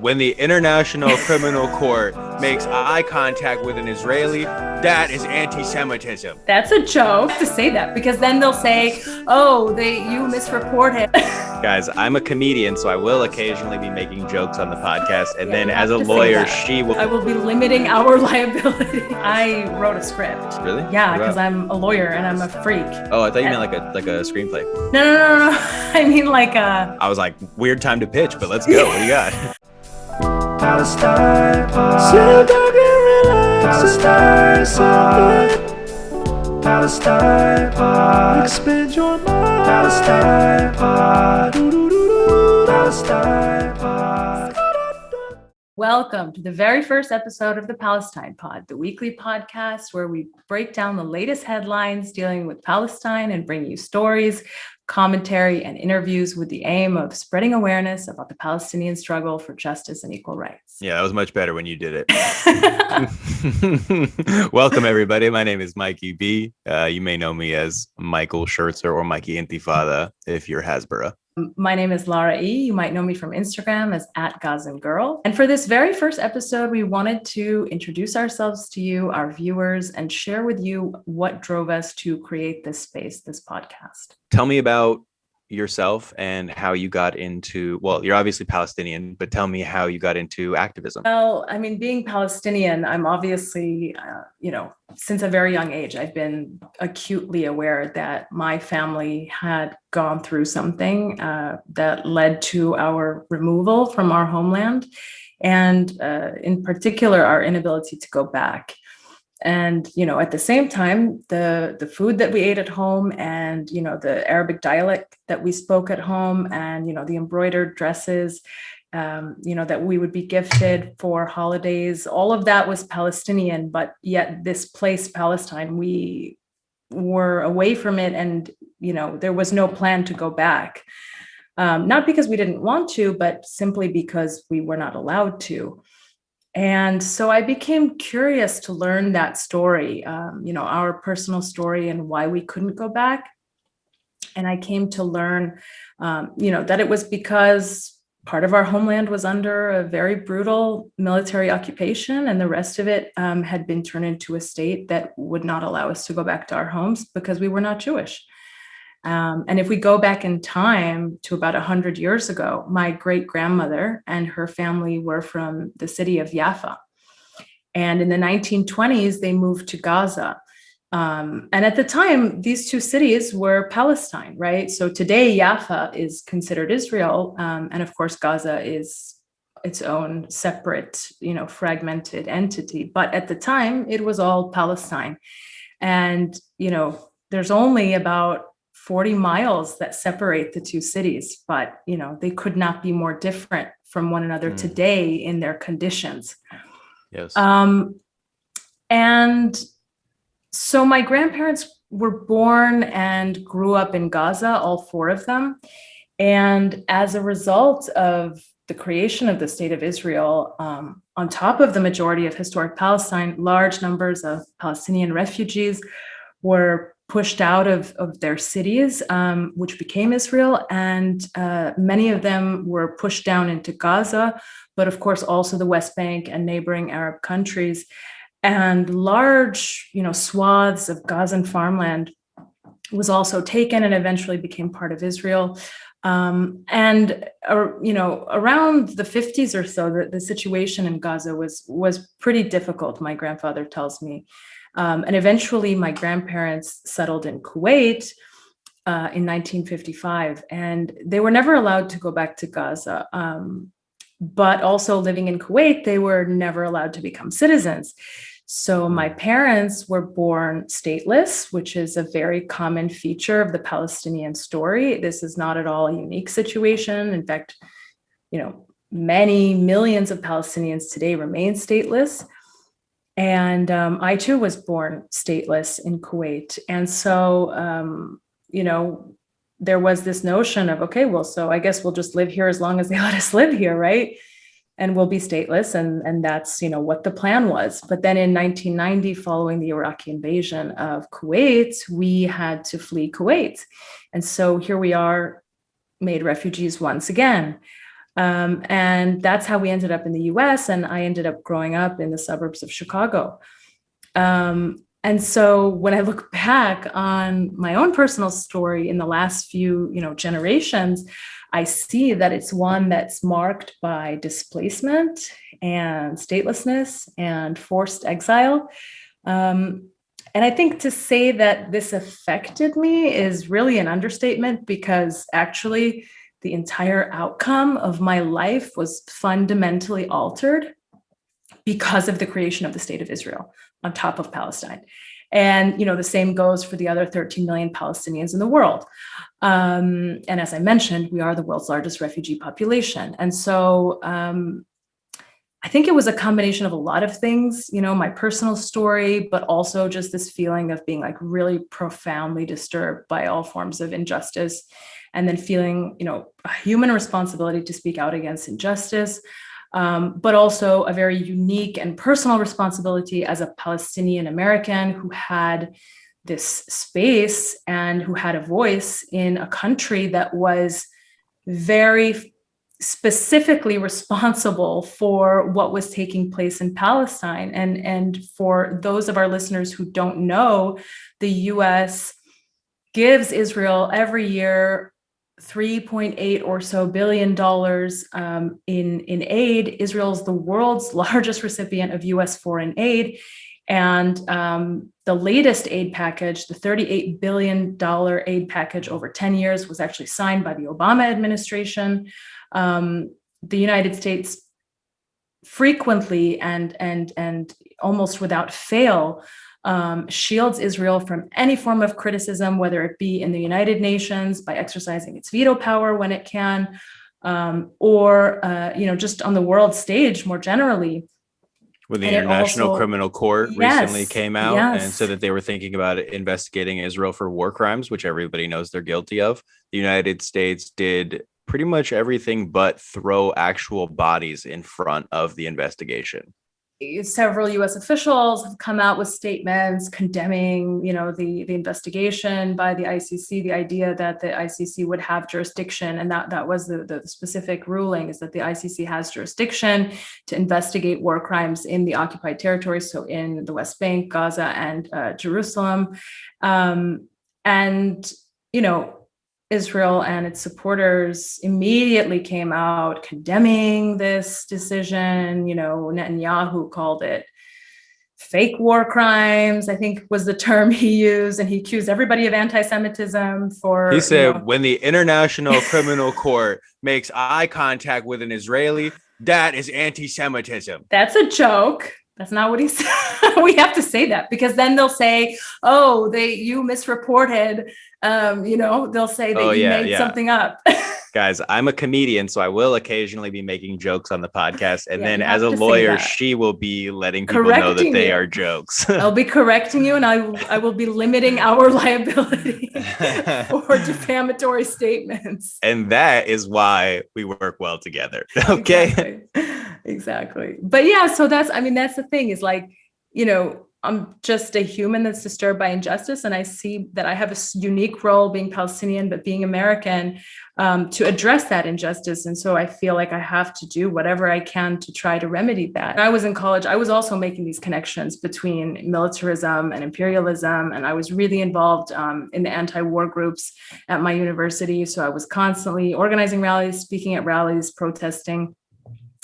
when the International Criminal Court makes eye contact with an Israeli, that is anti-Semitism. That's a joke to say that, because then they'll say, oh, you misreported. Guys, I'm a comedian, so I will occasionally be making jokes on the podcast. And then as a lawyer, I will be limiting our liability. I wrote a script. Really? Yeah, because I'm a lawyer and I'm a freak. Oh, I thought you meant like a screenplay. No. I mean like a... I was like, weird time to pitch, but let's go. What do you got? Palestine Pod. Sit back and relax. Palestine Pod. Expand your mind. Palestine Pod. Palestine Pod. Welcome to the very first episode of the Palestine Pod, the weekly podcast where we break down the latest headlines dealing with Palestine and bring you stories, commentary, and interviews with the aim of spreading awareness about the Palestinian struggle for justice and equal rights. Yeah, that was much better when you did it. Welcome, everybody. My name is Mikey B. You may know me as Michael Schertzer or Mikey Intifada if you're Hasbara. My name is Lara E. You might know me from Instagram as @GazanGirl. And for this very first episode, we wanted to introduce ourselves to you, our viewers, and share with you what drove us to create this space, this podcast. Tell me about yourself and how you got into, well, you're obviously Palestinian, but tell me how you got into activism. Well, I mean, being Palestinian, I'm obviously, since a very young age, I've been acutely aware that my family had gone through something that led to our removal from our homeland, and in particular, our inability to go back. And, at the same time, the food that we ate at home and, the Arabic dialect that we spoke at home and, the embroidered dresses, that we would be gifted for holidays, all of that was Palestinian, but yet this place, Palestine, we were away from it. And, there was no plan to go back, not because we didn't want to, but simply because we were not allowed to. And so I became curious to learn that story, our personal story and why we couldn't go back. And I came to learn, that it was because part of our homeland was under a very brutal military occupation, and the rest of it had been turned into a state that would not allow us to go back to our homes because we were not Jewish. And if we go back in time to about 100 years ago, my great-grandmother and her family were from the city of Yaffa. And in the 1920s, they moved to Gaza. And at the time, these two cities were Palestine, right? So today, Yaffa is considered Israel. And of course, Gaza is its own separate, fragmented entity. But at the time, it was all Palestine. And, there's only about 40 miles that separate the two cities, but they could not be more different from one another today in their conditions. Yes. And so my grandparents were born and grew up in Gaza, all four of them. And as a result of the creation of the state of Israel, on top of the majority of historic Palestine, large numbers of Palestinian refugees were pushed out of their cities, which became Israel. And many of them were pushed down into Gaza, but of course also the West Bank and neighboring Arab countries. And large, swaths of Gazan farmland was also taken and eventually became part of Israel. Around the 50s or so, the situation in Gaza was pretty difficult, my grandfather tells me. And eventually my grandparents settled in Kuwait in 1955, and they were never allowed to go back to Gaza. But also living in Kuwait, they were never allowed to become citizens. So my parents were born stateless, which is a very common feature of the Palestinian story. This is not at all a unique situation. In fact, many millions of Palestinians today remain stateless. And I too was born stateless in Kuwait. And so, there was this notion of, okay, well, so I guess we'll just live here as long as they let us live here, right? And we'll be stateless. And that's, what the plan was. But then in 1990, following the Iraqi invasion of Kuwait, we had to flee Kuwait. And so here we are, made refugees once again. And that's how we ended up in the US. And I ended up growing up in the suburbs of Chicago. And so when I look back on my own personal story in the last few, generations, I see that it's one that's marked by displacement and statelessness and forced exile. And I think to say that this affected me is really an understatement, because actually the entire outcome of my life was fundamentally altered because of the creation of the state of Israel on top of Palestine. And, the same goes for the other 13 million Palestinians in the world. And as I mentioned, we are the world's largest refugee population. And so I think it was a combination of a lot of things, my personal story, but also just this feeling of being like really profoundly disturbed by all forms of injustice, and then feeling, a human responsibility to speak out against injustice. But also a very unique and personal responsibility as a Palestinian-American who had this space and who had a voice in a country that was very specifically responsible for what was taking place in Palestine. And for those of our listeners who don't know, the US gives Israel every year $3.8 or so billion in aid. Israel's the world's largest recipient of US foreign aid. And the latest aid package, the $38 billion aid package over 10 years, was actually signed by the Obama administration. The United States frequently and almost without fail shields Israel from any form of criticism, whether it be in the United Nations by exercising its veto power when it can, or just on the world stage more generally. When the International Criminal Court recently came out and said that they were thinking about investigating Israel for war crimes, which everybody knows they're guilty of, the United States did pretty much everything but throw actual bodies in front of the investigation. Several U.S. officials have come out with statements condemning, the investigation by the ICC, the idea that the ICC would have jurisdiction, and that was the specific ruling, is that the ICC has jurisdiction to investigate war crimes in the occupied territories, so in the West Bank, Gaza, and Jerusalem. Israel and its supporters immediately came out condemning this decision. Netanyahu called it fake war crimes, I think was the term he used. And he accused everybody of anti-Semitism for... He said, when the International Criminal Court makes eye contact with an Israeli, that is anti-Semitism. That's a joke. That's not what he said. We have to say that, because then they'll say, "Oh, you misreported." They'll say that you made something up. Guys, I'm a comedian, so I will occasionally be making jokes on the podcast, and then as a lawyer, she will be letting people know that they are jokes. I'll be correcting you, and I will be limiting our liability for defamatory statements. And that is why we work well together. Okay. Exactly. But yeah, so that's the thing, is like, I'm just a human that's disturbed by injustice. And I see that I have a unique role being Palestinian, but being American, to address that injustice. And so I feel like I have to do whatever I can to try to remedy that. When I was in college, I was also making these connections between militarism and imperialism. And I was really involved in the anti-war groups at my university. So I was constantly organizing rallies, speaking at rallies, protesting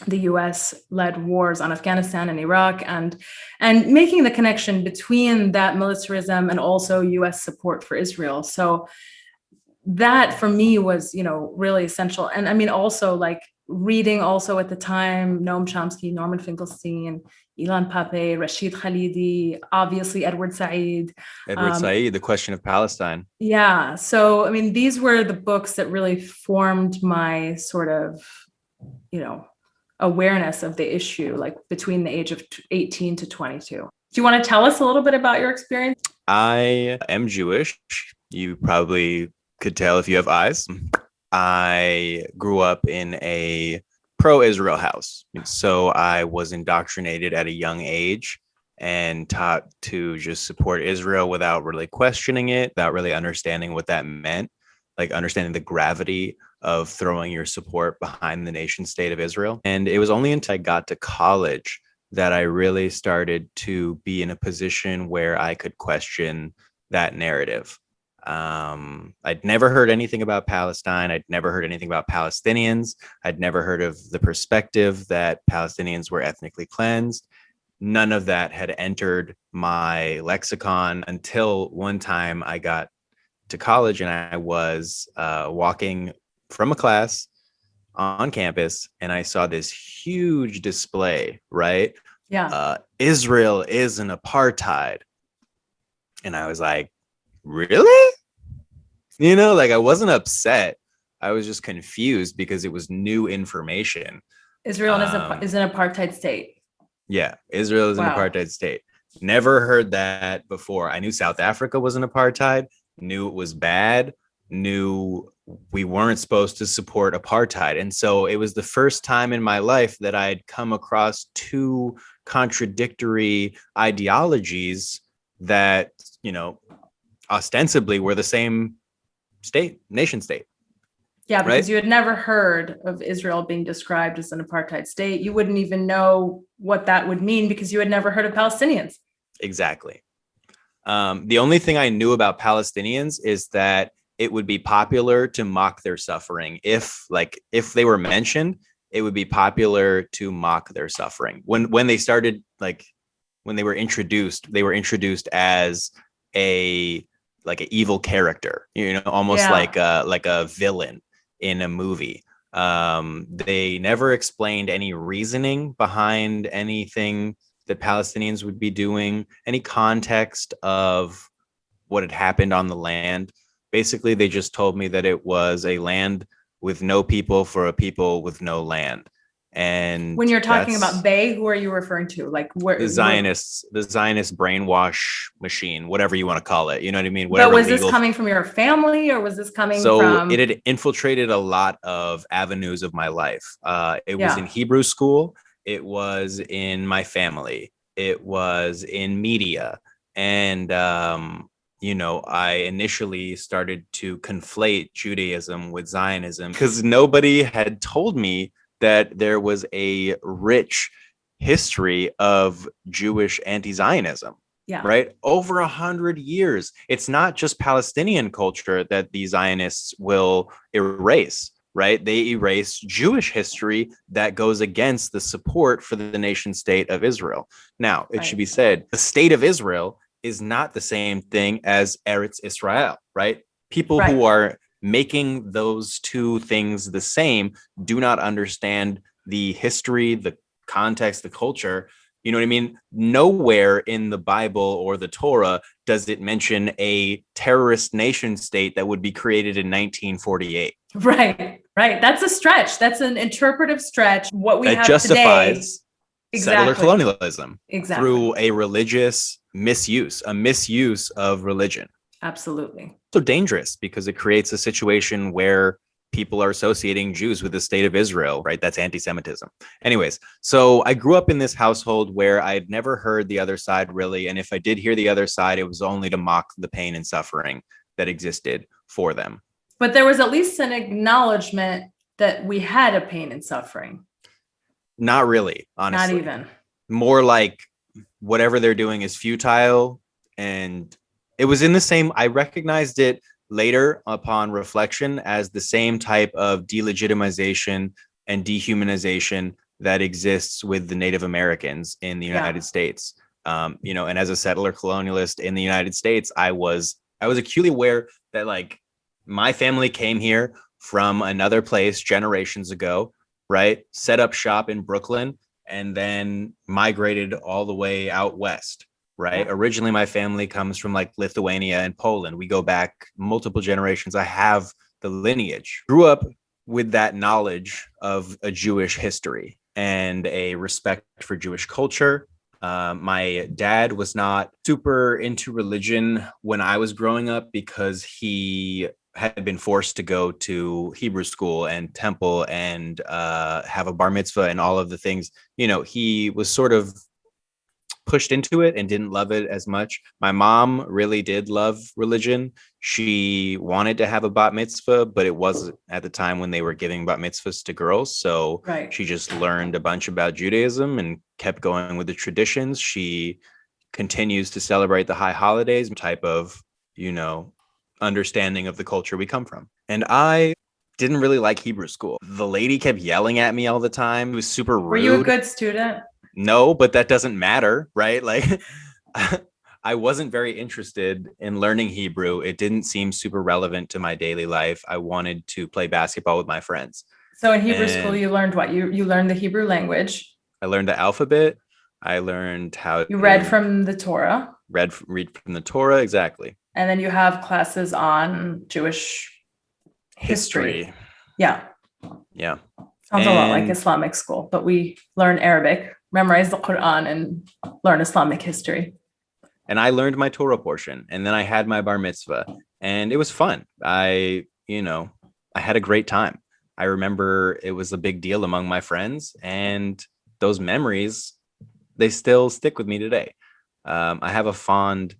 the US-led wars on Afghanistan and Iraq, and making the connection between that militarism and also US support for Israel. So that for me was, really essential. And also like reading also at the time, Noam Chomsky, Norman Finkelstein, Ilan Pappé, Rashid Khalidi, obviously Edward Said. The Question of Palestine. Yeah. So, these were the books that really formed my sort of, awareness of the issue, like between the age of 18 to 22. Do you want to tell us a little bit about your experience? I am Jewish. You probably could tell if you have eyes. I grew up in a pro-Israel house. So I was indoctrinated at a young age and taught to just support Israel without really questioning it, without really understanding what that meant, like understanding the gravity of throwing your support behind the nation state of Israel. And it was only until I got to college that I really started to be in a position where I could question that narrative. I'd never heard anything about Palestine. I'd never heard anything about Palestinians. I'd never heard of the perspective that Palestinians were ethnically cleansed. None of that had entered my lexicon until one time I got to college and I was walking from a class on campus and I saw this huge display, right? Yeah. Israel is an apartheid. And I was like, really? You know, like I wasn't upset. I was just confused because it was new information. Israel is an apartheid state. Yeah, Israel is an apartheid state. Never heard that before. I knew South Africa was an apartheid, knew it was bad, knew we weren't supposed to support apartheid. And so it was the first time in my life that I'd come across two contradictory ideologies that, you know, ostensibly were the same state, nation state. Yeah, because right? you had never heard of Israel being described as an apartheid state. You wouldn't even know what that would mean because you had never heard of Palestinians. Exactly. The only thing I knew about Palestinians is that it would be popular to mock their suffering. If they were mentioned, it would be popular to mock their suffering. When they started, like when they were introduced as an evil character, you know, almost like a villain in a movie. They never explained any reasoning behind anything that Palestinians would be doing, any context of what had happened on the land. Basically, they just told me that it was a land with no people for a people with no land. And when you're talking about they, who are you referring to? Like where the Zionist brainwash machine, whatever you want to call it. You know what I mean? But was this coming from your family or was this coming from? So it had infiltrated a lot of avenues of my life. It was in Hebrew school. It was in my family. It was in media. And, you know, I initially started to conflate Judaism with Zionism because nobody had told me that there was a rich history of Jewish anti-Zionism. Yeah. Right. Over 100 years. It's not just Palestinian culture that the Zionists will erase. Right. They erase Jewish history that goes against the support for the nation state of Israel. Now, it should be said, the state of Israel is not the same thing as Eretz Israel. Right. People who are making those two things the same do not understand the history, the context, the culture. You know what I mean? Nowhere in the Bible or the Torah does it mention a terrorist nation state that would be created in 1948. Right. That's a stretch. That's an interpretive stretch. What we have justifies today, settler colonialism through exactly. a religious misuse of religion. Absolutely. So dangerous because it creates a situation where people are associating Jews with the state of Israel, right? That's anti-Semitism. Anyways, so I grew up in this household where I had never heard the other side really. And if I did hear the other side, it was only to mock the pain and suffering that existed for them. But there was at least an acknowledgement that we had a pain and suffering. Not really, honestly. Not even. More like whatever they're doing is futile. And it was in the same, I recognized it later upon reflection as the same type of delegitimization and dehumanization that exists with the Native Americans in the United States. You know, and as a settler colonialist in the United States, I was acutely aware that like my family came here from another place generations ago, right? Set up shop in Brooklyn and then migrated all the way out west. Right. Originally, my family comes from like Lithuania and Poland. We go back multiple generations. I have the lineage. Grew up with that knowledge of a Jewish history and a respect for Jewish culture. My dad was not super into religion when I was growing up because he had been forced to go to Hebrew school and temple and have a bar mitzvah and all of the things. You know, he was sort of pushed into it and didn't love it as much. My mom really did love religion. She wanted to have a bat mitzvah, but it wasn't at the time when they were giving bat mitzvahs to girls. So she just learned a bunch about Judaism and kept going with the traditions. She continues to celebrate the high holidays, type of, understanding of the culture we come from. And I didn't really like Hebrew school. The lady kept yelling at me all the time. It was super rude. Were you a good student? No, but that doesn't matter, right? Like, I wasn't very interested in learning Hebrew. It didn't seem super relevant to my daily life. I wanted to play basketball with my friends. So in Hebrew school, you learned what? You learned the Hebrew language. I learned the alphabet. I learned how you read from the Torah. Read from the Torah, exactly. And then you have classes on Jewish history. Yeah. Yeah. Sounds a lot like Islamic school, but we learn Arabic, memorize the Quran, and learn Islamic history. And I learned my Torah portion, and then I had my bar mitzvah, and it was fun. I had a great time. I remember it was a big deal among my friends, and those memories, they still stick with me today. I have a fond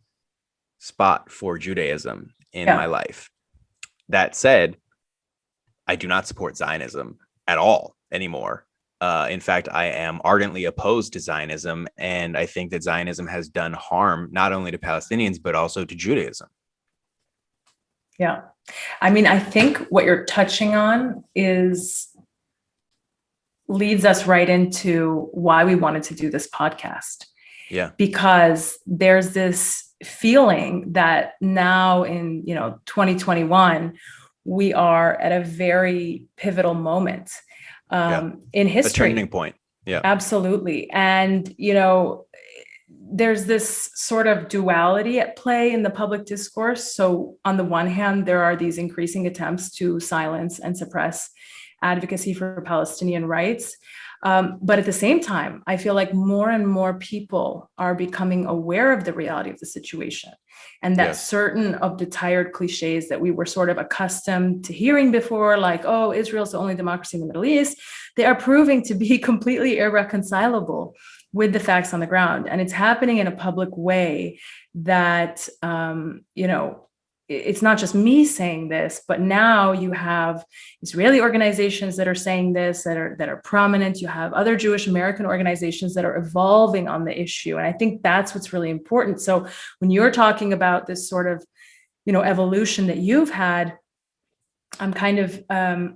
spot for Judaism in my life. That said, I do not support Zionism at all anymore. In fact, I am ardently opposed to Zionism, and I think that Zionism has done harm not only to Palestinians, but also to Judaism. Yeah. I mean, I think what you're touching on leads us right into why we wanted to do this podcast. Yeah. Because there's this feeling that now in 2021, we are at a very pivotal moment in history. A turning point. Yeah, absolutely. And, there's this sort of duality at play in the public discourse. So on the one hand, there are these increasing attempts to silence and suppress advocacy for Palestinian rights. But at the same time, I feel like more and more people are becoming aware of the reality of the situation, and that certain of the tired cliches that we were sort of accustomed to hearing before, like, oh, Israel's the only democracy in the Middle East, they are proving to be completely irreconcilable with the facts on the ground. And it's happening in a public way that, it's not just me saying this, but now you have Israeli organizations that are saying this, that are prominent. You have other Jewish American organizations that are evolving on the issue. And I think that's what's really important. So when you're talking about this sort of, evolution that you've had, I'm kind of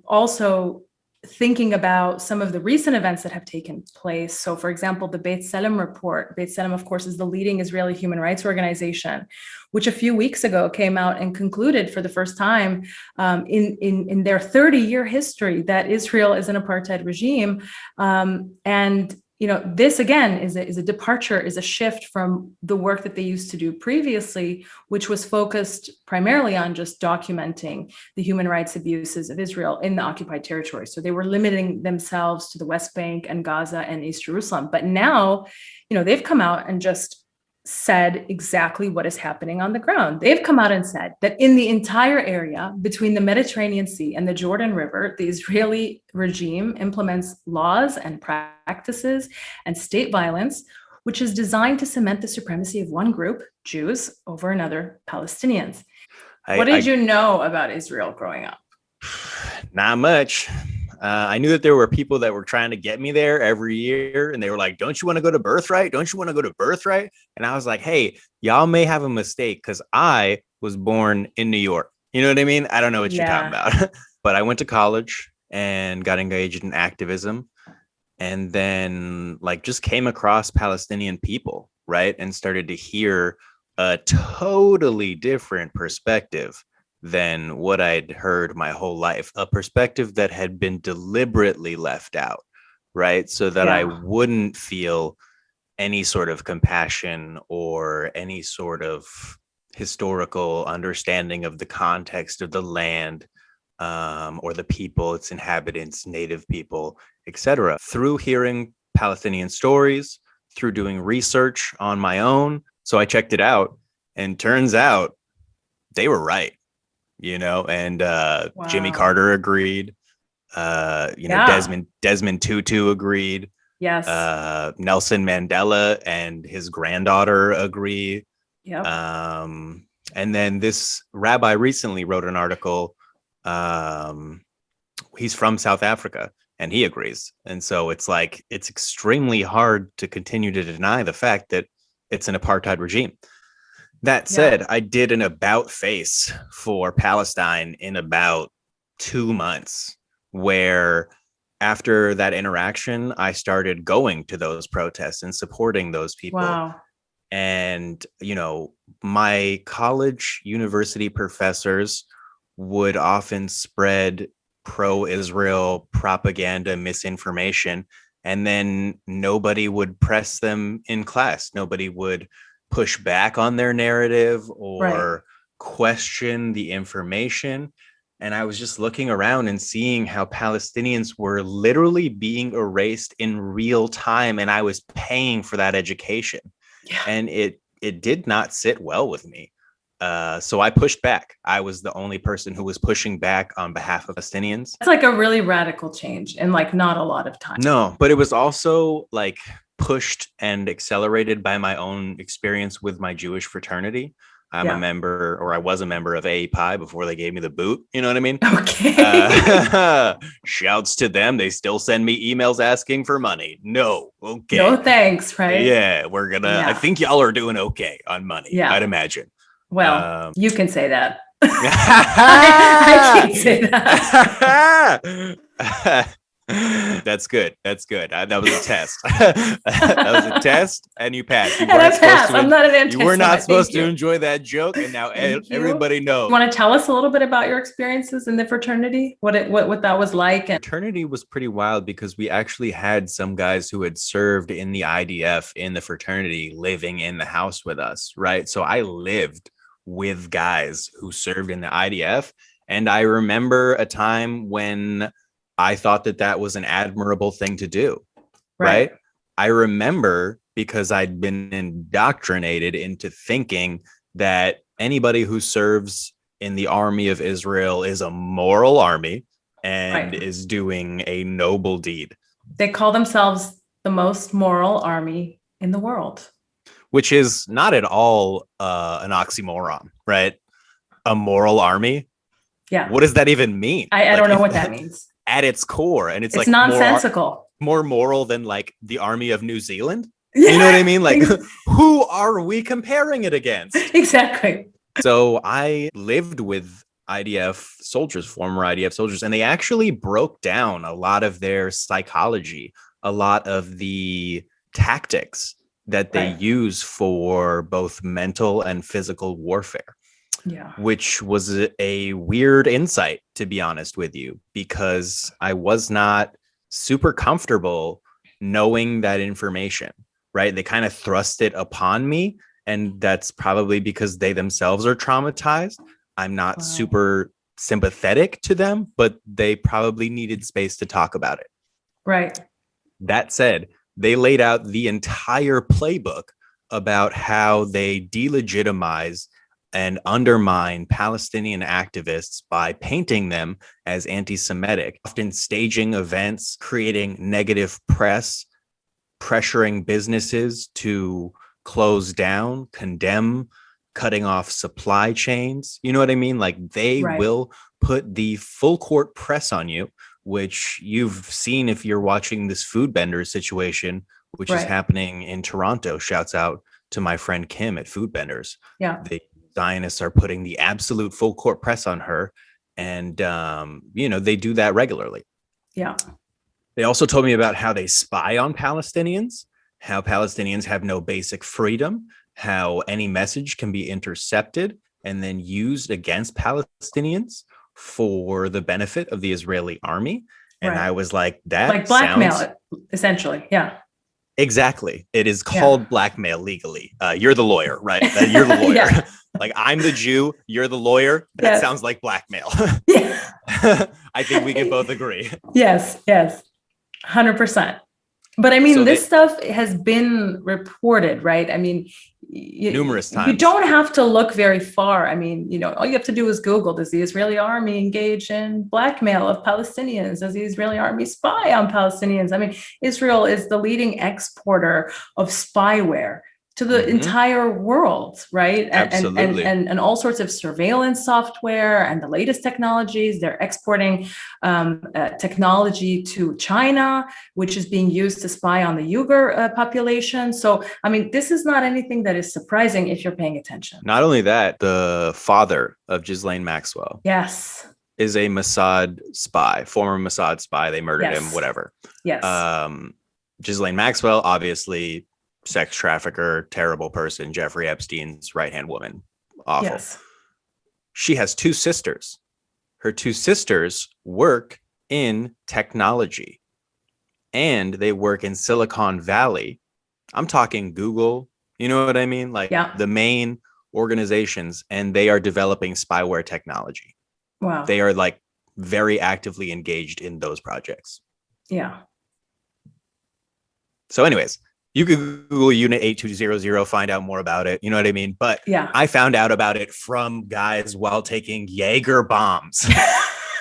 also thinking about some of the recent events that have taken place. So for example, the B'Tselem report. B'Tselem, of course, is the leading Israeli human rights organization, which a few weeks ago came out and concluded for the first time in their 30-year history that Israel is an apartheid regime. And this again is a departure, is a shift from the work that they used to do previously, which was focused primarily on just documenting the human rights abuses of Israel in the occupied territory. So they were limiting themselves to the West Bank and Gaza and East Jerusalem. But now, they've come out and just said exactly what is happening on the ground. They've come out and said that in the entire area between the Mediterranean Sea and the Jordan River, the Israeli regime implements laws and practices and state violence, which is designed to cement the supremacy of one group, Jews, over another, Palestinians. What did you know about Israel growing up? Not much. I knew that there were people that were trying to get me there every year, and they were like, don't you want to go to Birthright? Don't you want to go to Birthright? And I was like, hey, y'all may have a mistake because I was born in New York. You know what I mean? I don't know what you're talking about. But I went to college and got engaged in activism, and then just came across Palestinian people, right? And started to hear a totally different perspective than what I'd heard my whole life, a perspective that had been deliberately left out, right? So that I wouldn't feel any sort of compassion or any sort of historical understanding of the context of the land or the people, its inhabitants, native people, etc. Through hearing Palestinian stories, through doing research on my own. So I checked it out, and turns out they were right. And Jimmy Carter agreed. Desmond Tutu agreed. Yes. Nelson Mandela and his granddaughter agree. Yep. And then this rabbi recently wrote an article. He's from South Africa and he agrees. And so it's like, it's extremely hard to continue to deny the fact that it's an apartheid regime. That said, I did an about face for Palestine in about 2 months, where after that interaction, I started going to those protests and supporting those people. Wow. And, you know, my college university professors would often spread pro-Israel propaganda, misinformation, and then nobody would press them in class. Nobody would push back on their narrative or question the information. And I was just looking around and seeing how Palestinians were literally being erased in real time, and I was paying for that education. Yeah. And it did not sit well with me. So I pushed back. I was the only person who was pushing back on behalf of Palestinians. It's like a really radical change in like not a lot of time. No, but it was also like pushed and accelerated by my own experience with my Jewish fraternity. I'm a member, or I was a member of API before they gave me the boot. You know what I mean? Okay. Shouts to them. They still send me emails asking for money. No. Okay. No thanks, right? Yeah, we're gonna, I think y'all are doing okay on money. Yeah. I'd imagine. Well, you can say that. I can't say that. That's good. That was a test. That was a test, and you passed. You and I passed. I'm not an anti-Semite. You were not supposed to enjoy that joke, and now everybody knows. You want to tell us a little bit about your experiences in the fraternity? What that was like? And fraternity was pretty wild because we actually had some guys who had served in the IDF in the fraternity living in the house with us, right? So I lived with guys who served in the IDF, and I remember a time when I thought that was an admirable thing to do, right? I remember because I'd been indoctrinated into thinking that anybody who serves in the army of Israel is a moral army and is doing a noble deed. They call themselves the most moral army in the world. Which is not at all an oxymoron, right? A moral army? Yeah. What does that even mean? I don't know what that means. At its core, and it's like nonsensical. More moral than like the army of New Zealand. Yeah, you know what I mean? Like, who are we comparing it against? Exactly. So I lived with IDF soldiers, former IDF soldiers, and they actually broke down a lot of their psychology, a lot of the tactics that they use for both mental and physical warfare. Yeah. Which was a weird insight, to be honest with you, because I was not super comfortable knowing that information, right? They kind of thrust it upon me, and that's probably because they themselves are traumatized. I'm not super sympathetic to them, but they probably needed space to talk about it. Right. That said, they laid out the entire playbook about how they delegitimize and undermine Palestinian activists by painting them as anti-Semitic, often staging events, creating negative press, pressuring businesses to close down, condemn, cutting off supply chains. You know what I mean? Like they will put the full court press on you, which you've seen if you're watching this food bender situation, which is happening in Toronto. Shouts out to my friend Kim at Food Benders. Yeah. The Zionists are putting the absolute full court press on her. And, they do that regularly. Yeah. They also told me about how they spy on Palestinians, how Palestinians have no basic freedom, how any message can be intercepted and then used against Palestinians for the benefit of the Israeli army. And I was like, that like blackmail, essentially. Yeah. Exactly. It is called blackmail legally. You're the lawyer, right? You're the lawyer. Like I'm the Jew, you're the lawyer. That sounds like blackmail. Yeah. I think we can both agree. Yes. 100%. But I mean, this stuff has been reported, right? I mean, numerous times. You don't have to look very far. I mean, all you have to do is Google, does the Israeli army engage in blackmail of Palestinians? Does the Israeli army spy on Palestinians? I mean, Israel is the leading exporter of spyware to the entire world, right? Absolutely. And all sorts of surveillance software and the latest technologies. They're exporting technology to China, which is being used to spy on the Uyghur population. So, I mean, this is not anything that is surprising if you're paying attention. Not only that, the father of Ghislaine Maxwell Yes. is a Mossad spy, former Mossad spy. They murdered him, whatever. Yes. Ghislaine Maxwell, obviously, sex trafficker, terrible person, Jeffrey Epstein's right-hand woman. Awful. Yes. She has two sisters. Her two sisters work in technology and they work in Silicon Valley. I'm talking Google, you know what I mean? Like the main organizations, and they are developing spyware technology. Wow. They are like very actively engaged in those projects. Yeah. So anyways, you could Google Unit 8200, find out more about it. You know what I mean? But I found out about it from guys while taking Jagerbombs.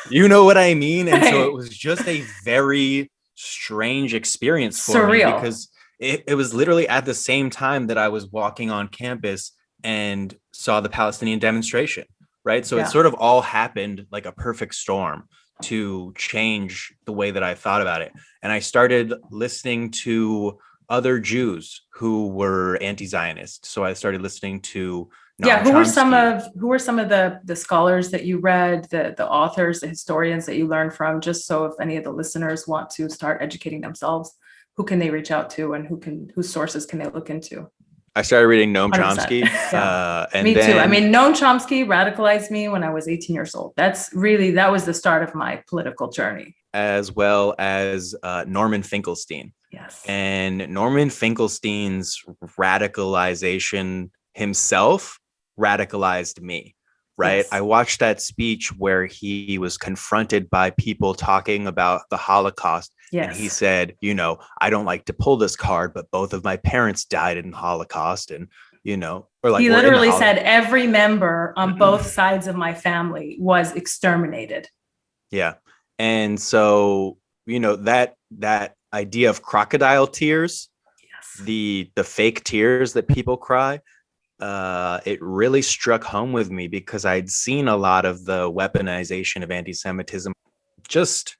You know what I mean? And so it was just a very strange experience for me because it was literally at the same time that I was walking on campus and saw the Palestinian demonstration, right? So it sort of all happened like a perfect storm to change the way that I thought about it. And I started listening to other Jews who were anti-Zionist. So I started listening to Noam Chomsky. Who were some of the scholars that you read, the authors, the historians that you learned from, just so if any of the listeners want to start educating themselves, who can they reach out to and whose sources can they look into? I started reading Noam 100%. Chomsky. And me too. I mean, Noam Chomsky radicalized me when I was 18 years old. That was the start of my political journey. As well as Norman Finkelstein. Yes. And Norman Finkelstein's radicalization himself radicalized me, right? Yes. I watched that speech where he was confronted by people talking about the Holocaust. Yes. And he said, I don't like to pull this card, but both of my parents died in the Holocaust. And, or like he literally said every member on both sides of my family was exterminated. Yeah. And so, that idea of crocodile tears, the fake tears that people cry, it really struck home with me because I'd seen a lot of the weaponization of anti-Semitism, just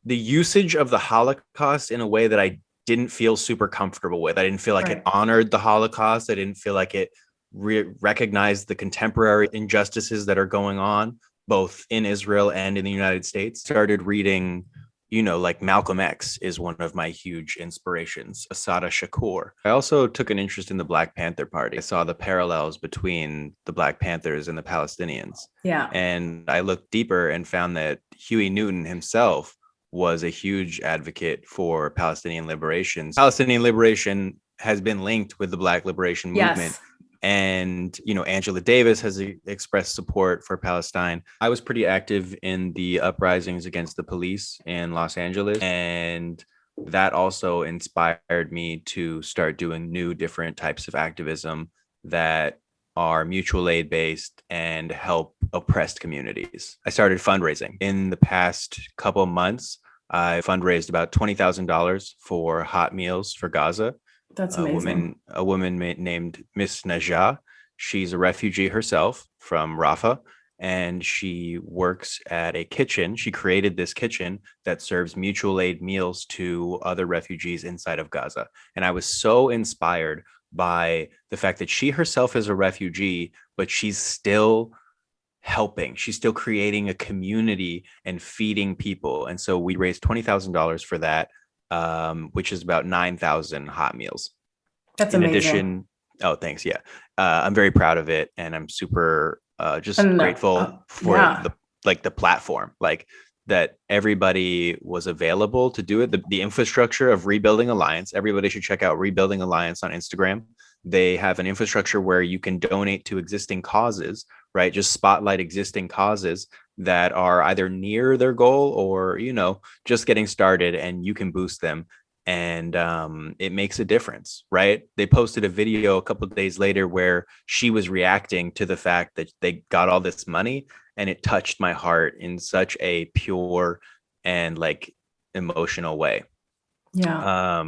the usage of the Holocaust in a way that I didn't feel super comfortable with. I didn't feel like it honored the Holocaust. I didn't feel like it recognized the contemporary injustices that are going on, both in Israel and in the United States. Started reading, like Malcolm X is one of my huge inspirations, Assata Shakur. I also took an interest in the Black Panther Party. I saw the parallels between the Black Panthers and the Palestinians. Yeah. And I looked deeper and found that Huey Newton himself was a huge advocate for Palestinian liberation. Palestinian liberation has been linked with the Black liberation movement. Yes. And, Angela Davis has expressed support for Palestine. I was pretty active in the uprisings against the police in Los Angeles. And that also inspired me to start doing new different types of activism that are mutual aid based and help oppressed communities. I started fundraising. In the past couple of months, I fundraised about $20,000 for hot meals for Gaza. That's amazing. A woman named Miss Najah. She's a refugee herself from Rafah, and she works at a kitchen. She created this kitchen that serves mutual aid meals to other refugees inside of Gaza. And I was so inspired by the fact that she herself is a refugee, but she's still helping. She's still creating a community and feeding people. And so we raised $20,000 for that. Which is about 9,000 hot meals. That's amazing. In addition, thanks. Yeah. I'm very proud of it. And I'm super grateful for the platform, like that everybody was available to do it. The infrastructure of Rebuilding Alliance, everybody should check out Rebuilding Alliance on Instagram. They have an infrastructure where you can donate to existing causes, right? Just spotlight existing causes that are either near their goal or, just getting started, and you can boost them. and it makes a difference, right? They posted a video a couple of days later where she was reacting to the fact that they got all this money, and it touched my heart in such a pure and like emotional way. Yeah.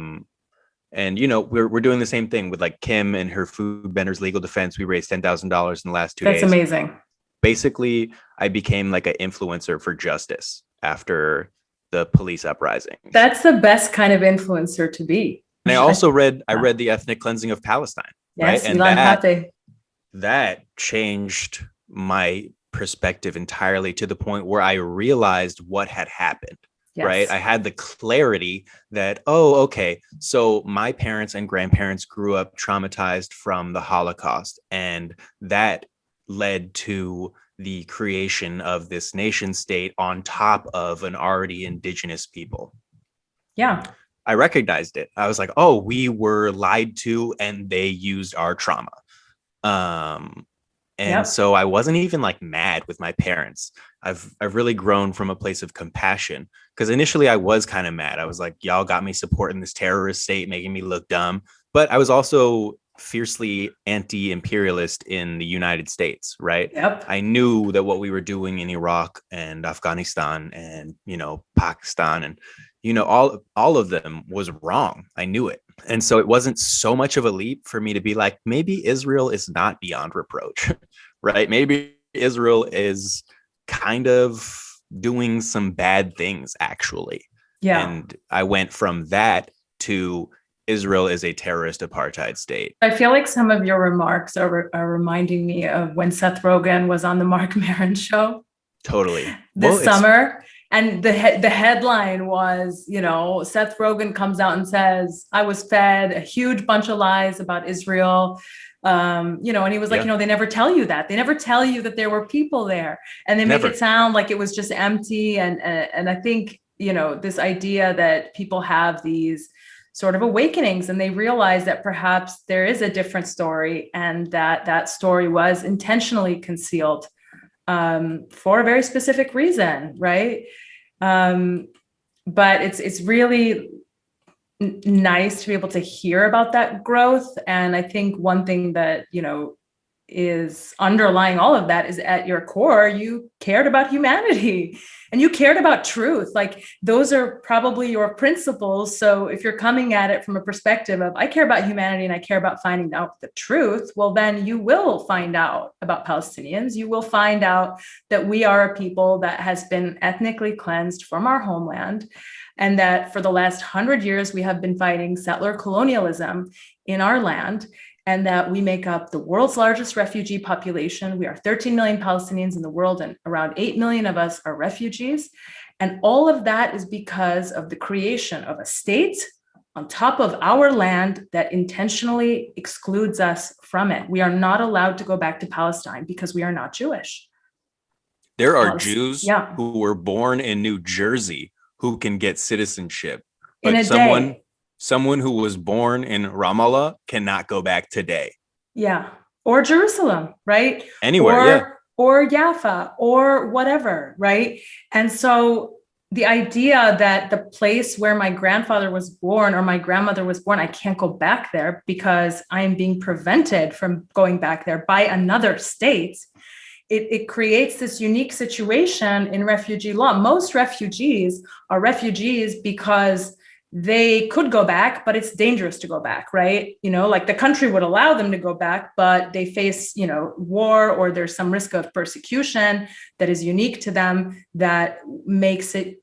And you know, we're doing the same thing with like Kim and her food vendors legal defense. We raised $10,000 in the last 2 days. That's amazing. Basically, I became like an influencer for justice after the police uprising. That's the best kind of influencer to be. And I also read the Ethnic Cleansing of Palestine. Yes, right? And that changed my perspective entirely, to the point where I realized what had happened. Yes. Right. I had the clarity that, oh, okay, so my parents and grandparents grew up traumatized from the Holocaust, and that led to the creation of this nation state on top of an already indigenous people. Yeah. I recognized it. I was like, oh, we were lied to and they used our trauma. So I wasn't even like mad with my parents. I've really grown from a place of compassion, because initially I was kind of mad. I was like, y'all got me supporting this terrorist state, making me look dumb. But I was also fiercely anti-imperialist in the United States, right? Yep. I knew that what we were doing in Iraq and Afghanistan and, you know, Pakistan and, you know, all of them was wrong. I knew it. And so it wasn't so much of a leap for me to be like, maybe Israel is not beyond reproach, right? Maybe Israel is kind of doing some bad things, actually. Yeah. And I went from that to Israel is a terrorist apartheid state. I feel like some of your remarks are reminding me of when Seth Rogen was on the Mark Maron show. Totally. This summer. And the headline was, you know, Seth Rogen comes out and says, I was fed a huge bunch of lies about Israel. You know, and he was like, you know, they never tell you that. They never tell you that there were people there. And they make it sound like it was just empty. And I think, you know, this idea that people have these sort of awakenings and they realize that perhaps there is a different story, and that story was intentionally concealed for a very specific reason, right? But it's really nice to be able to hear about that growth. And I think one thing that, you know, is underlying all of that is, at your core, you cared about humanity and you cared about truth. Like, those are probably your principles. So if you're coming at it from a perspective of, I care about humanity and I care about finding out the truth, well, then you will find out about Palestinians. You will find out that we are a people that has been ethnically cleansed from our homeland, and that for the last 100 years, we have been fighting settler colonialism in our land, and that we make up the world's largest refugee population. We are 13 million Palestinians in the world, and around 8 million of us are refugees. And all of that is because of the creation of a state on top of our land that intentionally excludes us from it. We are not allowed to go back to Palestine because we are not Jewish. There are Jews who were born in New Jersey who can get citizenship. But in a day. Someone who was born in Ramallah cannot go back today. Yeah. Or Jerusalem, right? Anywhere, or Yaffa or whatever, right? And so the idea that the place where my grandfather was born or my grandmother was born, I can't go back there because I am being prevented from going back there by another state. It creates this unique situation in refugee law. Most refugees are refugees because they could go back, but it's dangerous to go back, right? You know, like the country would allow them to go back, but they face, you know, war, or there's some risk of persecution that is unique to them that makes it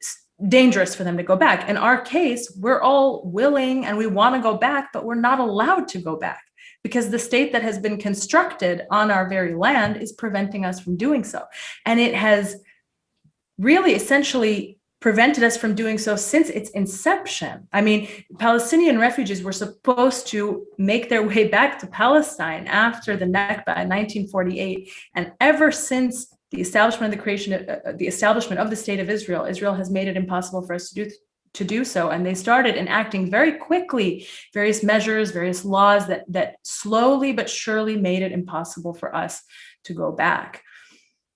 dangerous for them to go back. In our case, we're all willing and we want to go back, but we're not allowed to go back because the state that has been constructed on our very land is preventing us from doing so. And it has really essentially prevented us from doing so since its inception. I mean, Palestinian refugees were supposed to make their way back to Palestine after the Nakba in 1948. And ever since the establishment of the state of Israel, Israel has made it impossible for us to do so. And they started enacting very quickly various measures, various laws that slowly but surely made it impossible for us to go back.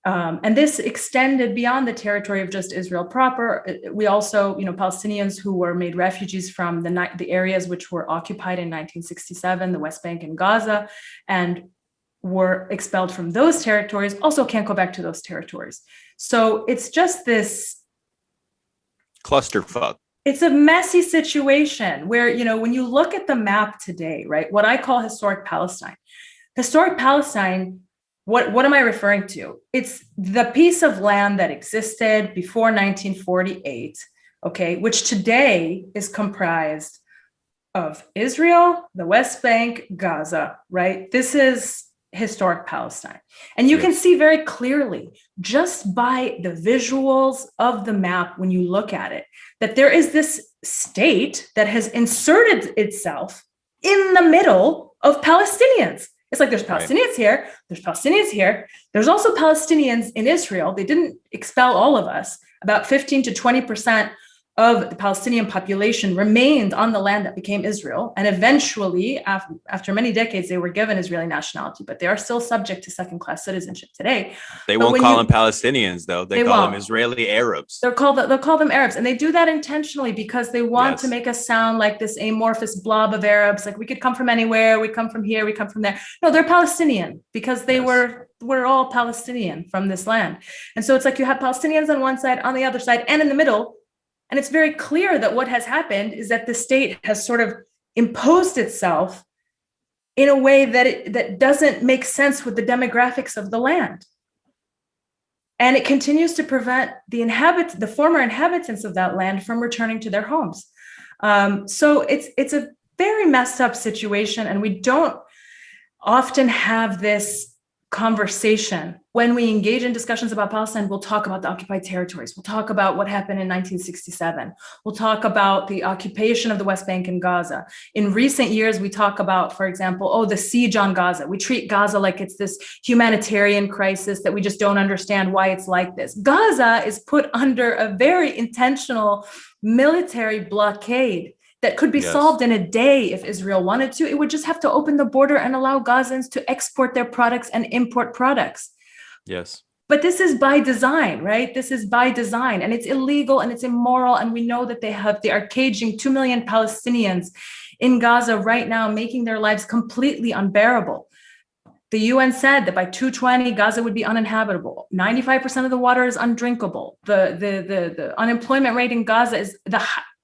And this extended beyond the territory of just Israel proper. We also, Palestinians who were made refugees from the areas which were occupied in 1967, the West Bank and Gaza, and were expelled from those territories, also can't go back to those territories. So it's just this clusterfuck. It's a messy situation where, when you look at the map today, right, what I call historic Palestine, what am I referring to? It's the piece of land that existed before 1948, okay, which today is comprised of Israel, the West Bank, Gaza, right? This is historic Palestine. And you can see very clearly, just by the visuals of the map, when you look at it, that there is this state that has inserted itself in the middle of Palestinians. It's like there's Palestinians here, there's Palestinians here, there's also Palestinians in Israel. They didn't expel all of us. About 15 to 20% of the Palestinian population remained on the land that became Israel. And eventually, after many decades, they were given Israeli nationality, but they are still subject to second-class citizenship today. They won't call them Palestinians, though. They call them Israeli Arabs. They'll call them Arabs. And they do that intentionally because they want to make us sound like this amorphous blob of Arabs. Like we could come from anywhere. We come from here. We come from there. No, they're Palestinian because we're all Palestinian from this land. And so it's like you have Palestinians on one side, on the other side, and in the middle. And it's very clear that what has happened is that the state has sort of imposed itself in a way that doesn't make sense with the demographics of the land. And it continues to prevent the former inhabitants of that land from returning to their homes. So it's a very messed up situation. And we don't often have this conversation. When we engage in discussions about Palestine, we'll talk about the occupied territories. We'll talk about what happened in 1967. We'll talk about the occupation of the West Bank and Gaza. In recent years, we talk about, for example, the siege on Gaza. We treat Gaza like it's this humanitarian crisis that we just don't understand why it's like this. Gaza is put under a very intentional military blockade that could be solved in a day if Israel wanted to. It would just have to open the border and allow Gazans to export their products and import products. Yes. But this is by design, right? This is by design, and it's illegal and it's immoral. And we know that they are caging 2 million Palestinians in Gaza right now, making their lives completely unbearable. The UN said that by 2020, Gaza would be uninhabitable. 95% of the water is undrinkable. The unemployment rate in Gaza is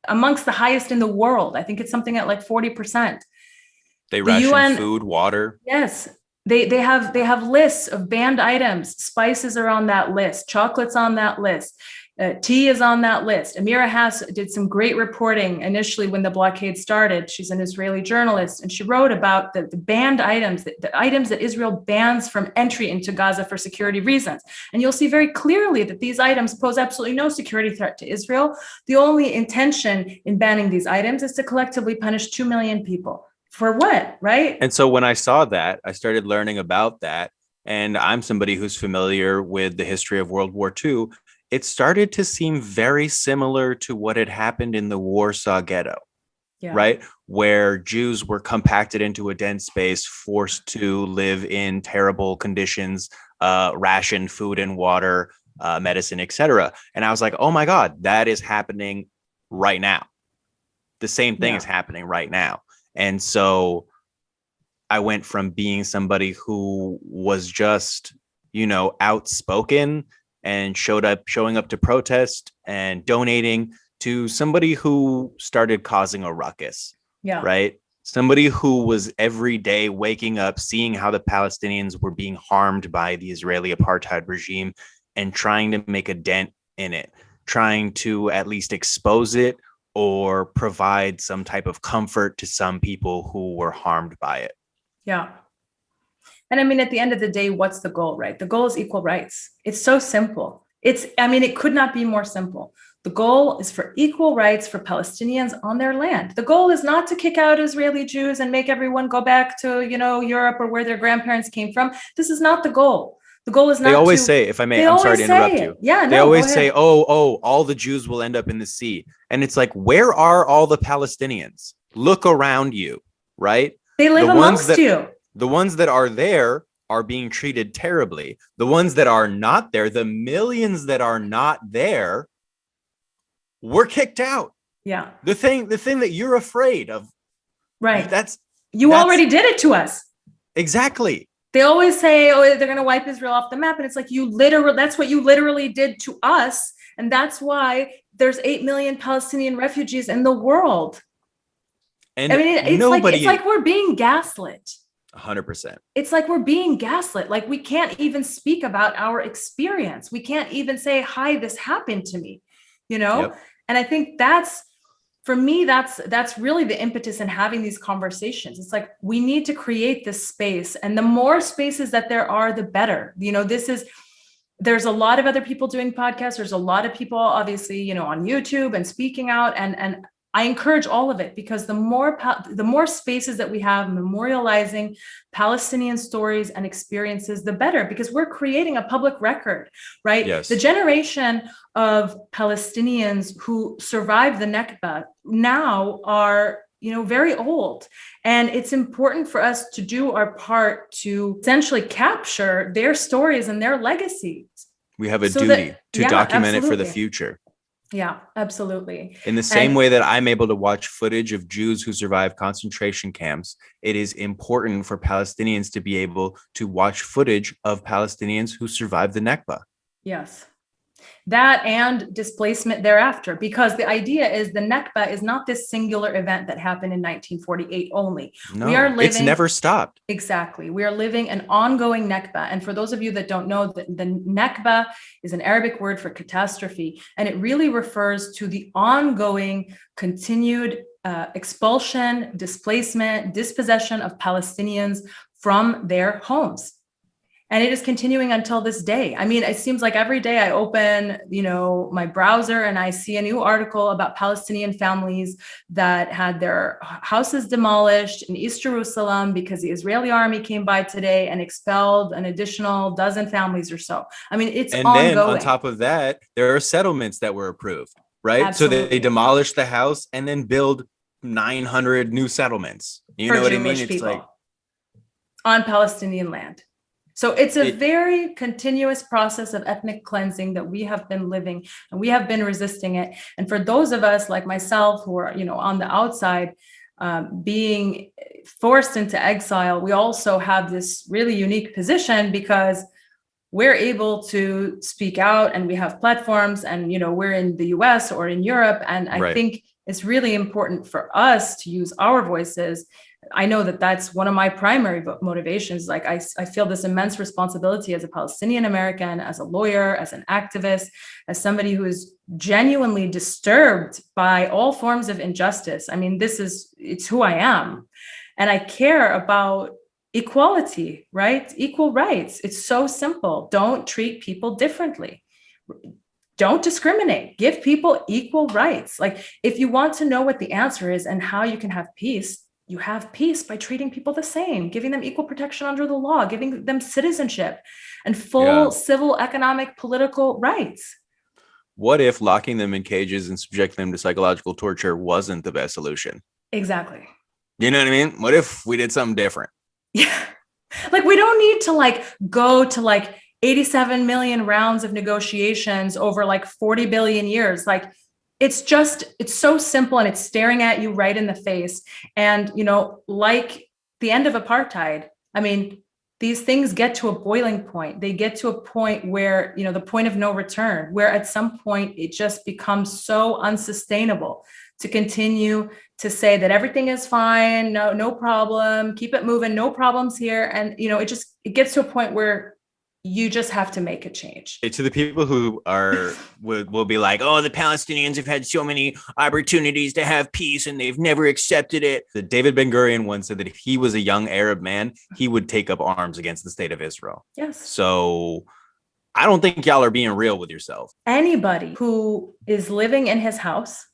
amongst the highest in the world. I think it's something at like 40%. They ration food, water. Yes. They have lists of banned items. Spices are on that list. Chocolate's on that list. Tea is on that list. Amira Hass did some great reporting initially when the blockade started. She's an Israeli journalist, and she wrote about the banned items, the items that Israel bans from entry into Gaza for security reasons. And you'll see very clearly that these items pose absolutely no security threat to Israel. The only intention in banning these items is to collectively punish 2 million people. For what, right? And so when I saw that, I started learning about that. And I'm somebody who's familiar with the history of World War II. It started to seem very similar to what had happened in the Warsaw Ghetto, right? Where Jews were compacted into a dense space, forced to live in terrible conditions, rationed food and water, medicine, etc. And I was like, oh my God, that is happening right now. The same thing is happening right now. And so I went from being somebody who was just, outspoken and showing up to protest and donating, to somebody who started causing a ruckus. Right. Somebody who was every day waking up, seeing how the Palestinians were being harmed by the Israeli apartheid regime and trying to make a dent in it, trying to at least expose it or provide some type of comfort to some people who were harmed by it. Yeah. And I mean, at the end of the day, what's the goal, right? The goal is equal rights. It's so simple. It could not be more simple. The goal is for equal rights for Palestinians on their land. The goal is not to kick out Israeli Jews and make everyone go back to, Europe or where their grandparents came from. This is not the goal. The goal is not. They always say, if I may, I'm sorry to interrupt you. Yeah, they always say, all the Jews will end up in the sea. And it's like, where are all the Palestinians? Look around you, right? They live amongst you. The ones that are there are being treated terribly. The ones that are not there, the millions that are not there, were kicked out. Yeah. The thing that you're afraid of, Right. that's already did it to us. Exactly. They always say, oh, they're going to wipe Israel off the map. And it's like, that's what you literally did to us. And that's why there's 8 million Palestinian refugees in the world. And I mean, it's like we're being gaslit. 100%. It's like we're being gaslit. Like we can't even speak about our experience. We can't even say, hi, this happened to me, Yep. And I think for me, that's really the impetus in having these conversations. It's like, we need to create this space, and the more spaces that there are, the better. There's a lot of other people doing podcasts. There's a lot of people, obviously, on YouTube and speaking out, and I encourage all of it, because the more spaces that we have memorializing Palestinian stories and experiences, the better, because we're creating a public record, right? Yes. The generation of Palestinians who survived the Nakba now are, very old. And it's important for us to do our part to essentially capture their stories and their legacies. We have a duty to document it for the absolutely. future. Yeah, absolutely. In the same way that I'm able to watch footage of Jews who survived concentration camps, it is important for Palestinians to be able to watch footage of Palestinians who survived the Nakba. Yes. That and displacement thereafter, because the idea is the Nakba is not this singular event that happened in 1948 only. No, it's never stopped. Exactly. We are living an ongoing Nakba. And for those of you that don't know, the Nakba is an Arabic word for catastrophe. And it really refers to the ongoing, continued expulsion, displacement, dispossession of Palestinians from their homes. And it is continuing until this day. I mean, it seems like every day I open, my browser and I see a new article about Palestinian families that had their houses demolished in East Jerusalem because the Israeli army came by today and expelled an additional dozen families or so. I mean, it's ongoing. And then on top of that, there are settlements that were approved, right? Absolutely. So they demolish the house and then build 900 new settlements. You know what I mean? It's like on Palestinian land. So it's a very continuous process of ethnic cleansing that we have been living, and we have been resisting it. And for those of us like myself who are, on the outside, being forced into exile, we also have this really unique position because we're able to speak out and we have platforms, and, we're in the US or in Europe. And I think it's really important for us to use our voices. I know that that's one of my primary motivations. Like I feel this immense responsibility as a Palestinian-American, as a lawyer, as an activist, as somebody who is genuinely disturbed by all forms of injustice. I mean, it's who I am. And I care about equality, right? Equal rights. It's so simple. Don't treat people differently. Don't discriminate. Give people equal rights. Like, if you want to know what the answer is and how you can have peace, you have peace by treating people the same, giving them equal protection under the law, giving them citizenship and full civil, economic, political rights. What if locking them in cages and subjecting them to psychological torture wasn't the best solution? Exactly. You know what I mean? What if we did something different? Yeah. Like, we don't need to go to 87 million rounds of negotiations over 40 billion years. It's so simple, and it's staring at you right in the face. And, like the end of apartheid, I mean, these things get to a boiling point. They get to a point where, the point of no return, where at some point it just becomes so unsustainable to continue to say that everything is fine, no problem, keep it moving, no problems here. And, it gets to a point where you just have to make a change. To the people who will be like, oh, the Palestinians have had so many opportunities to have peace and they've never accepted it. David Ben-Gurion once said that if he was a young Arab man, he would take up arms against the state of Israel. Yes. So I don't think y'all are being real with yourself. Anybody who is living in his house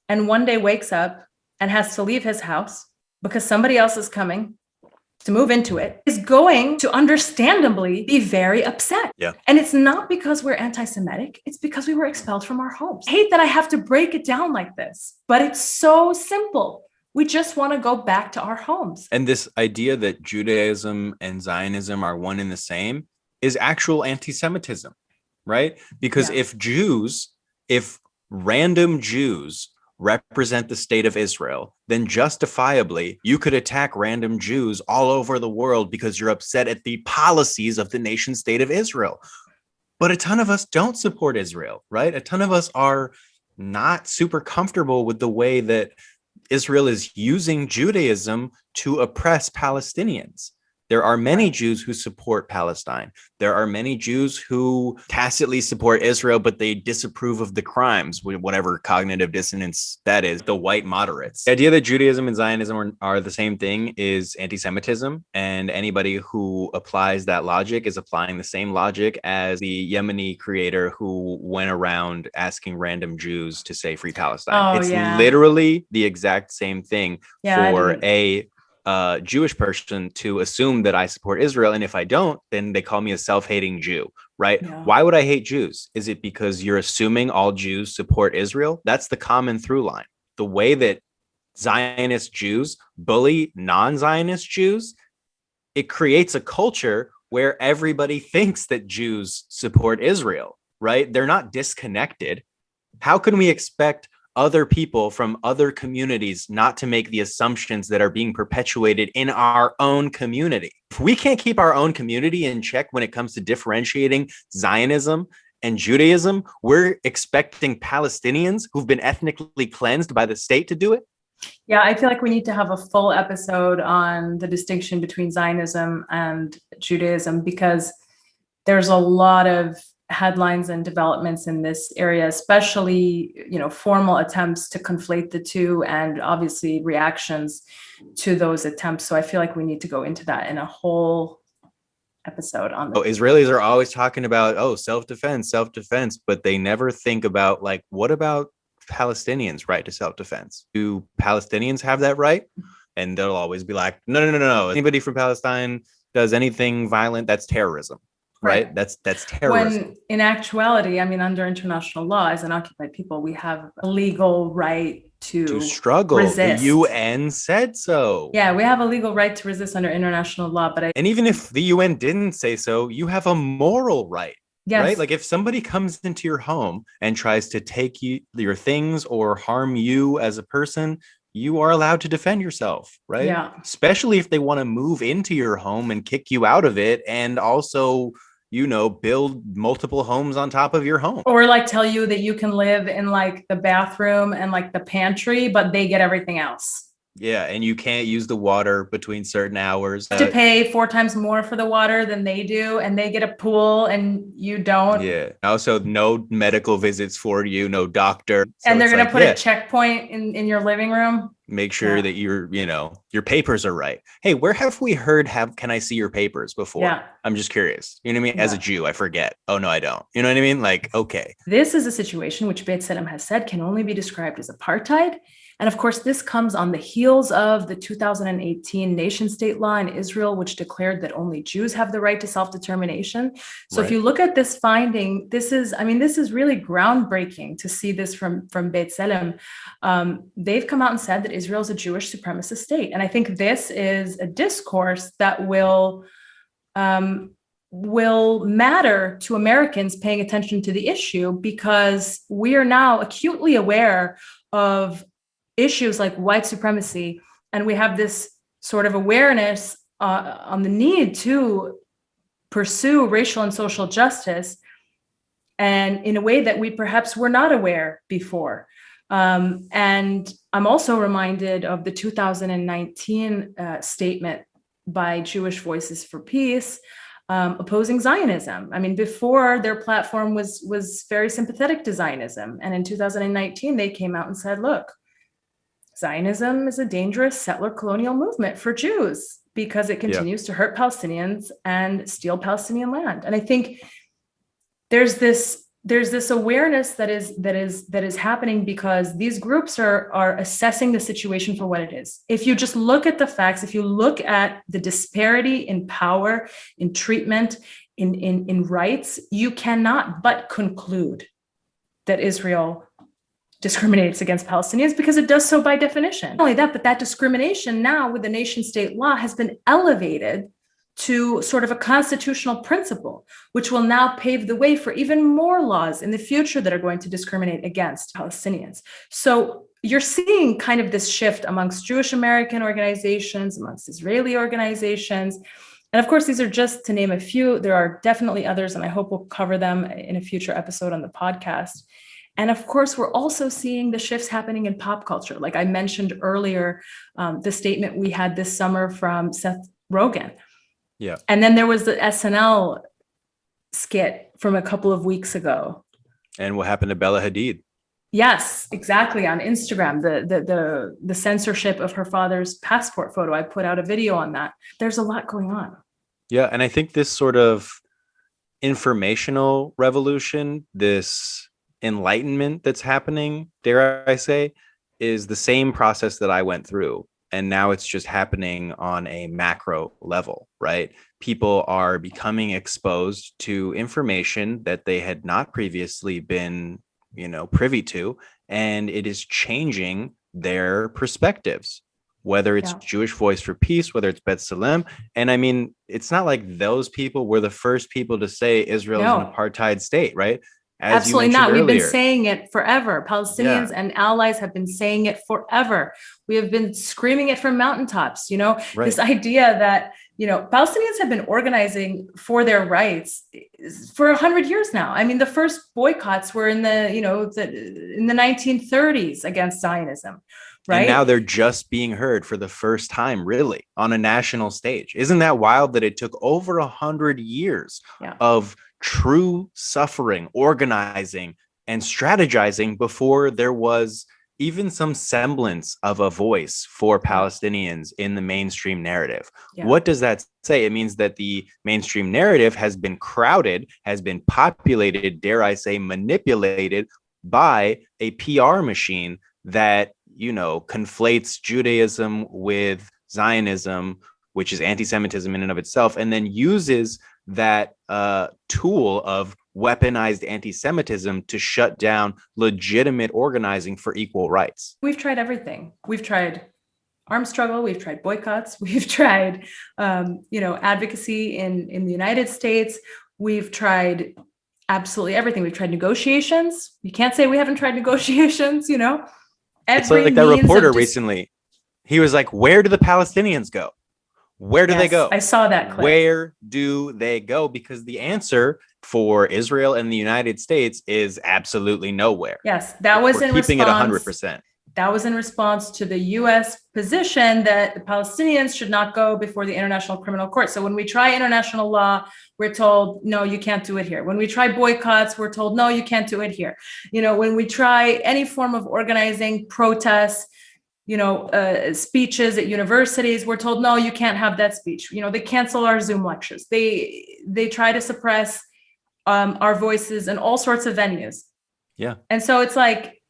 and one day wakes up and has to leave his house because somebody else is coming to move into it is going to understandably be very upset. Yeah. And it's not because we're anti-Semitic. It's because we were expelled from our homes. I hate that I have to break it down like this, but it's so simple. We just want to go back to our homes. And this idea that Judaism and Zionism are one and the same is actual anti-Semitism, right? Because if random Jews represent the state of Israel, then justifiably you could attack random Jews all over the world because you're upset at the policies of the nation state of Israel. But a ton of us don't support Israel, right? A ton of us are not super comfortable with the way that Israel is using Judaism to oppress Palestinians. There are many Jews who support Palestine. There are many Jews who tacitly support Israel, but they disapprove of the crimes, whatever cognitive dissonance that is, the white moderates. The idea that Judaism and Zionism are the same thing is anti-Semitism, and anybody who applies that logic is applying the same logic as the Yemeni creator who went around asking random Jews to say free Palestine. It's literally the exact same thing for a Jewish person to assume that I support Israel. And if I don't, then they call me a self-hating Jew, right? Yeah. Why would I hate Jews? Is it because you're assuming all Jews support Israel? That's the common through line. The way that Zionist Jews bully non-Zionist Jews, it creates a culture where everybody thinks that Jews support Israel, right? They're not disconnected. How can we expect other people from other communities not to make the assumptions that are being perpetuated in our own community? If we can't keep our own community in check when it comes to differentiating Zionism and Judaism, we're expecting Palestinians who've been ethnically cleansed by the state to do it? Yeah, I feel like we need to have a full episode on the distinction between Zionism and Judaism, because there's a lot of headlines and developments in this area, especially, formal attempts to conflate the two, and obviously reactions to those attempts. So I feel like we need to go into that in a whole episode on this. Israelis are always talking about, self-defense, but they never think about, what about Palestinians' right to self-defense? Do Palestinians have that right? And they'll always be like, no. Anybody from Palestine does anything violent, that's terrorism. Right. That's terrorism. When in actuality, under international law, as an occupied people, we have a legal right to struggle. Resist. The UN said so. Yeah, we have a legal right to resist under international law. And even if the UN didn't say so, you have a moral right. Yes. Right? Like if somebody comes into your home and tries to take your things or harm you as a person, you are allowed to defend yourself, right? Yeah. Especially if they want to move into your home and kick you out of it, and also build multiple homes on top of your home. Or tell you that you can live in the bathroom and the pantry, but they get everything else. Yeah, and you can't use the water between certain hours. To pay 4 times more for the water than they do, and they get a pool and you don't. Yeah. Also, no medical visits for you, no doctor. So and they're going to put a checkpoint in your living room. Make sure that your papers are right. Hey, where have we heard can I see your papers before? Yeah. I'm just curious. You know what I mean? Yeah. As a Jew, I forget. Oh, no, I don't. You know what I mean? Okay. This is a situation which B'Tselem has said can only be described as apartheid. And of course, this comes on the heels of the 2018 nation-state law in Israel, which declared that only Jews have the right to self-determination. So if you look at this finding, this is really groundbreaking to see this from B'Tselem. They've come out and said that Israel is a Jewish supremacist state. And I think this is a discourse that will matter to Americans paying attention to the issue, because we are now acutely aware of issues like white supremacy, and we have this sort of awareness on the need to pursue racial and social justice, and in a way that we perhaps were not aware before. And I'm also reminded of the 2019 statement by Jewish Voices for Peace opposing Zionism. Before, their platform was very sympathetic to Zionism, and in 2019 they came out and said, look, Zionism is a dangerous settler colonial movement for Jews because it continues to hurt Palestinians and steal Palestinian land. And I think there's this awareness that is happening because these groups are assessing the situation for what it is. If you just look at the facts, if you look at the disparity in power, in treatment, in rights, you cannot but conclude that Israel discriminates against Palestinians because it does so by definition. Not only that, but that discrimination now with the nation state law has been elevated to sort of a constitutional principle, which will now pave the way for even more laws in the future that are going to discriminate against Palestinians. So you're seeing kind of this shift amongst Jewish American organizations, amongst Israeli organizations. And of course, these are just to name a few. There are definitely others, and I hope we'll cover them in a future episode on the podcast. And of course, we're also seeing the shifts happening in pop culture. Like I mentioned earlier, the statement we had this summer from Seth Rogen. Yeah. And then there was the SNL skit from a couple of weeks ago. And what happened to Bella Hadid? Yes, exactly. On Instagram, the censorship of her father's passport photo. I put out a video on that. There's a lot going on. Yeah. And I think this sort of informational revolution, this enlightenment that's happening, dare I say, is the same process that I went through. And now it's just happening on a macro level, right? People are becoming exposed to information that they had not previously been, privy to, and it is changing their perspectives, whether it's Jewish Voice for Peace, whether it's B'Tselem. And I mean, it's not like those people were the first people to say Israel is an apartheid state, right? As absolutely not. Earlier. We've been saying it forever. Palestinians and allies have been saying it forever. We have been screaming it from mountaintops, this idea that, Palestinians have been organizing for their rights for 100 years now. I mean, the first boycotts were in in the 1930s against Zionism, right? And now they're just being heard for the first time, really, on a national stage. Isn't that wild that it took over 100 years of true suffering, organizing, and strategizing before there was even some semblance of a voice for Palestinians in the mainstream narrative? What does that say? It means that the mainstream narrative has been crowded, has been populated, dare I say, manipulated by a PR machine that, conflates Judaism with Zionism, which is anti-Semitism in and of itself, and then uses that tool of weaponized anti-Semitism to shut down legitimate organizing for equal rights. We've tried everything. We've tried armed struggle. We've tried boycotts. We've tried, advocacy in the United States. We've tried absolutely everything. We've tried negotiations. You can't say we haven't tried negotiations, It's like that reporter recently. He was like, where do the Palestinians go? Where do they go? I saw that clip. Where do they go? Because the answer for Israel and the United States is absolutely nowhere. Yes, that was in keeping response. It 100%. That was in response to the U.S. position that the Palestinians should not go before the International Criminal Court. So when we try international law, we're told, no, you can't do it here. When we try boycotts, we're told, no, you can't do it here. When we try any form of organizing protests, speeches at universities, we're told, no, you can't have that speech. They cancel our Zoom lectures. They try to suppress our voices in all sorts of venues. Yeah. And so it's like,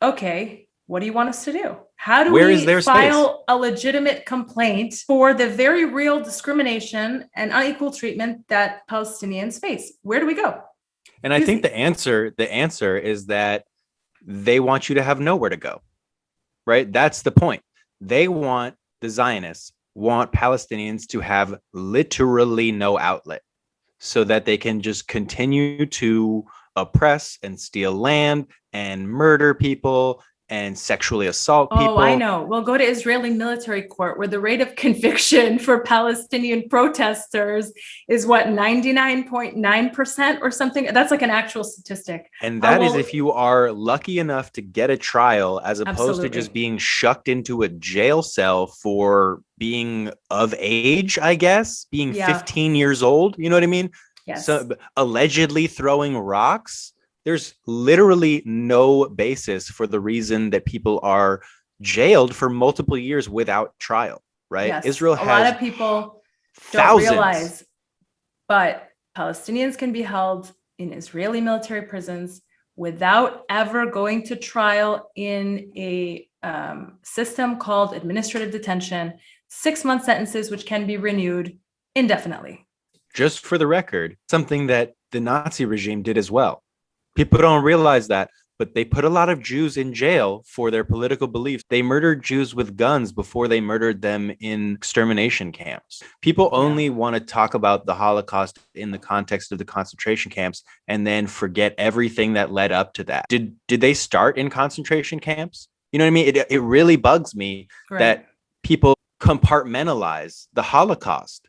okay, what do you want us to do? How do we file a legitimate complaint for the very real discrimination and unequal treatment that Palestinians face? Where do we go? And I think the answer is that they want you to have nowhere to go. Right? That's the point. The Zionists want Palestinians to have literally no outlet so that they can just continue to oppress and steal land and murder people and sexually assault people. Oh, I know. Well, go to Israeli military court where the rate of conviction for Palestinian protesters is 99.9% or something. That's like an actual statistic. And that is if you are lucky enough to get a trial as opposed to just being shucked into a jail cell for being of age, I guess, being 15 years old. You know what I mean? Yes. So allegedly throwing rocks. There's literally no basis for the reason that people are jailed for multiple years without trial, right? Yes. Israel has a lot of people don't realize, but Palestinians can be held in Israeli military prisons without ever going to trial in a system called administrative detention, 6-month sentences, which can be renewed indefinitely. Just for the record, something that the Nazi regime did as well. People don't realize that but they put a lot of Jews in jail for their political beliefs. They murdered Jews with guns before they murdered them in extermination camps. People only want to talk about the Holocaust in the context of the concentration camps and then forget everything that led up to that. Did they start in concentration camps? You know what I mean? It really bugs me that people compartmentalize the Holocaust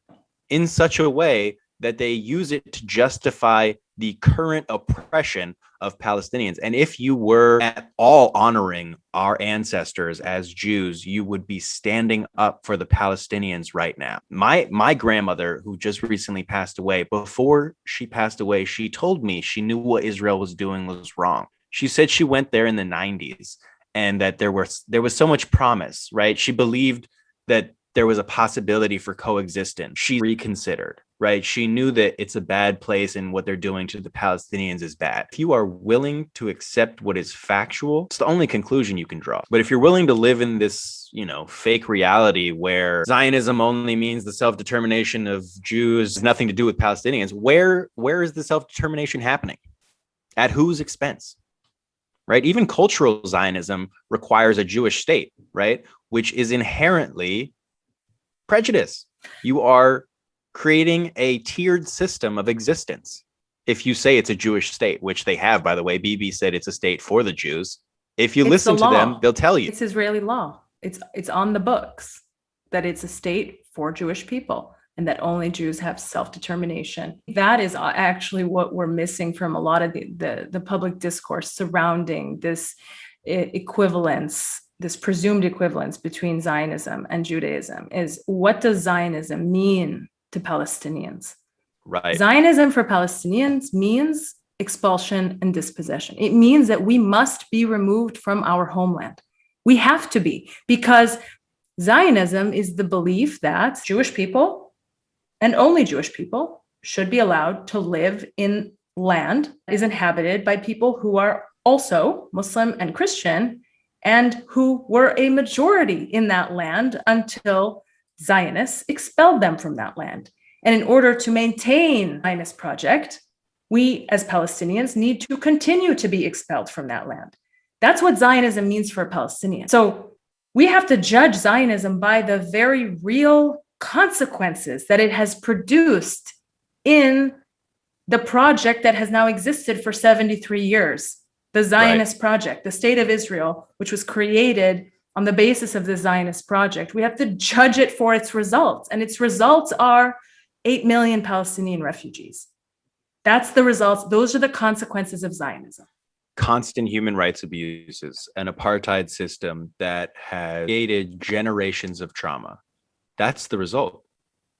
in such a way that they use it to justify the current oppression of Palestinians. And if you were at all honoring our ancestors as Jews, you would be standing up for the Palestinians right now. My grandmother, who just recently passed away, before she passed away, she told me she knew what Israel was doing was wrong. She said she went there in the 90s and that there was so much promise, right? She believed that there was a possibility for coexistence. She reconsidered, right? She knew that it's a bad place and what they're doing to the Palestinians is bad. If you are willing to accept what is factual, it's the only conclusion you can draw. But if you're willing to live in this, fake reality where Zionism only means the self-determination of Jews, nothing to do with Palestinians, where is the self-determination happening? At whose expense? Right? Even cultural Zionism requires a Jewish state, right? Which is inherently prejudice. You are creating a tiered system of existence. If you say it's a Jewish state, which they have, by the way, Bibi said it's a state for the Jews. If you listen to them, they'll tell you. It's Israeli law. It's on the books that it's a state for Jewish people and that only Jews have self-determination. That is actually what we're missing from a lot of the public discourse surrounding this equivalence, this presumed equivalence between Zionism and Judaism. Is what does Zionism mean to Palestinians? Right. Zionism for Palestinians means expulsion and dispossession. It means that we must be removed from our homeland. We have to be, because Zionism is the belief that Jewish people and only Jewish people should be allowed to live in land that is inhabited by people who are also Muslim and Christian and who were a majority in that land until Zionists expelled them from that land. And in order to maintain the Zionist project, we as Palestinians need to continue to be expelled from that land. That's what Zionism means for Palestinians. So we have to judge Zionism by the very real consequences that it has produced in the project that has now existed for 73 years. The Zionist project, the state of Israel, which was created on the basis of the Zionist project. We have to judge it for its results. And its results are 8 million Palestinian refugees. That's the results. Those are the consequences of Zionism. Constant human rights abuses, an apartheid system that has created generations of trauma. That's the result.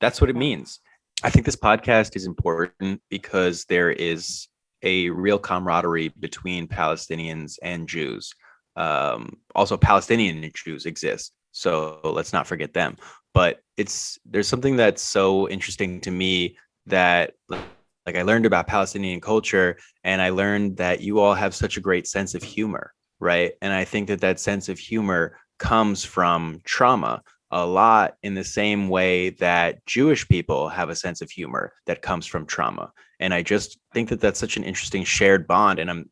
That's what it means. I think this podcast is important because there is a real camaraderie between Palestinians and Jews. Also, Palestinian Jews exist, so let's not forget them. But there's something that's so interesting to me that, like, I learned about Palestinian culture, and I learned that you all have such a great sense of humor, right? And I think that sense of humor comes from trauma a lot, in the same way that Jewish people have a sense of humor that comes from trauma. And I just think that that's such an interesting shared bond. And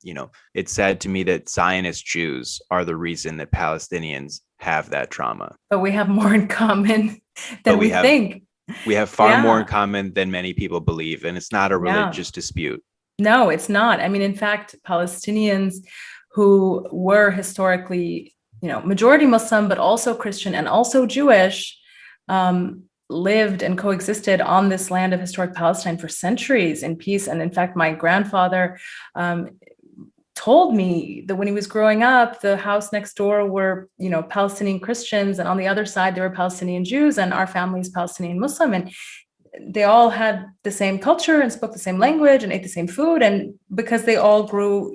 it's sad to me that Zionist Jews are the reason that Palestinians have that trauma. But we have more in common than we think. We have far more in common than many people believe. And it's not a religious dispute. No, it's not. I mean, in fact, Palestinians who were historically, majority Muslim, but also Christian and also Jewish, lived and coexisted on this land of historic Palestine for centuries in peace. And in fact, my grandfather told me that when he was growing up, the house next door were, Palestinian Christians, and on the other side, there were Palestinian Jews, and our family is Palestinian Muslim. And they all had the same culture and spoke the same language and ate the same food. And because they all grew,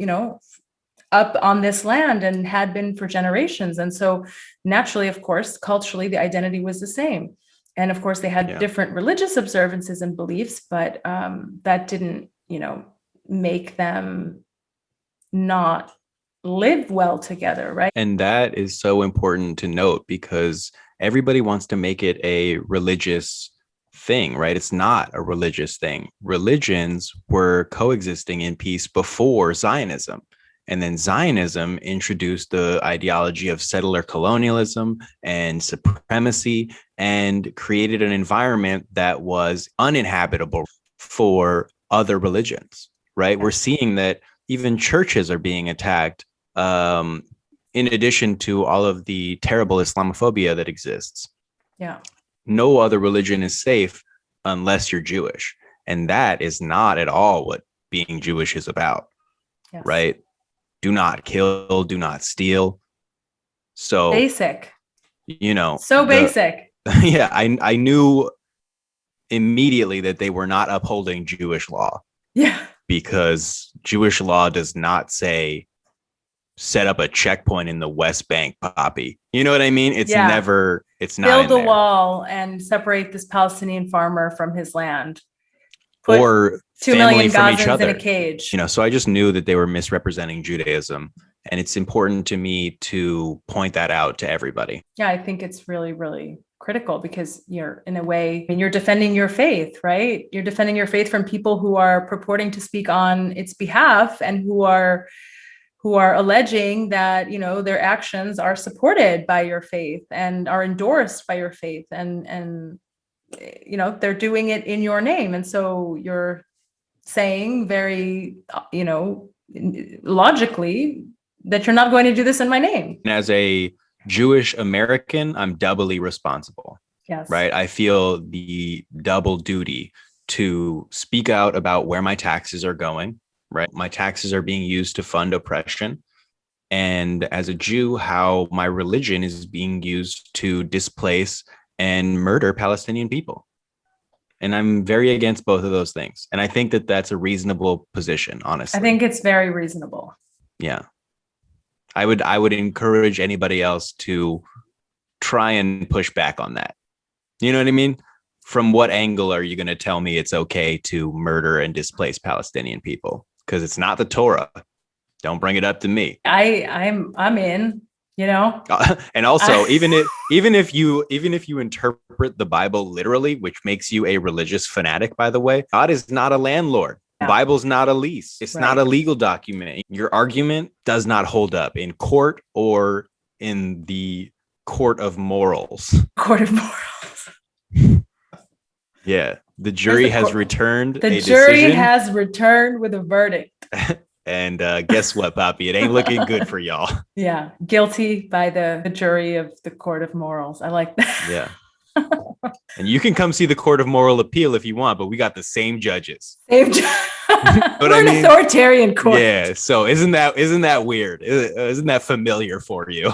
up on this land and had been for generations. And so naturally, of course, culturally, the identity was the same. And of course, they had different religious observances and beliefs, but that didn't, make them not live well together, right? And that is so important to note, because everybody wants to make it a religious thing, right? It's not a religious thing. Religions were coexisting in peace before Zionism. And then Zionism introduced the ideology of settler colonialism and supremacy and created an environment that was uninhabitable for other religions, right? We're seeing that even churches are being attacked, in addition to all of the terrible Islamophobia that exists. Yeah. No other religion is safe unless you're Jewish. And that is not at all what being Jewish is about, right? Do not kill, do not steal. So basic, so basic. Yeah, I knew immediately that they were not upholding Jewish law. Yeah. Because Jewish law does not say set up a checkpoint in the West Bank, Poppy. You know what I mean? It's not build a wall and separate this Palestinian farmer from his land. Put or 2 million Gazans in a cage. So I just knew that they were misrepresenting Judaism. And it's important to me to point that out to everybody. Yeah, I think it's really, really critical because you're in a way, you're defending your faith, right? You're defending your faith from people who are purporting to speak on its behalf and who are alleging that, their actions are supported by your faith and are endorsed by your faith. And they're doing it in your name. And so you're saying very, logically that you're not going to do this in my name. And as a Jewish American, I'm doubly responsible. Yes. Right. I feel the double duty to speak out about where my taxes are going. Right. My taxes are being used to fund oppression. And as a Jew, how my religion is being used to displace and murder Palestinian people. And I'm very against both of those things. And I think that that's a reasonable position, honestly. I think it's very reasonable. Yeah. I would encourage anybody else to try and push back on that. You know what I mean? From what angle are you going to tell me it's okay to murder and displace Palestinian people? Because it's not the Torah. Don't bring it up to me. I'm in, And also, even if you interpret the Bible literally, which makes you a religious fanatic, by the way, God is not a landlord. The Bible's not a lease. It's not a legal document. Your argument does not hold up in court or in the court of morals. Court of morals. Yeah. The jury has returned. The jury has returned with a verdict. And guess what, Poppy? It ain't looking good for y'all. Yeah. Guilty by the jury of the court of morals. I like that. Yeah. And you can come see the Court of Moral Appeal if you want, but we got the same judges. We're an authoritarian court. Yeah. So isn't that weird? Isn't that familiar for you?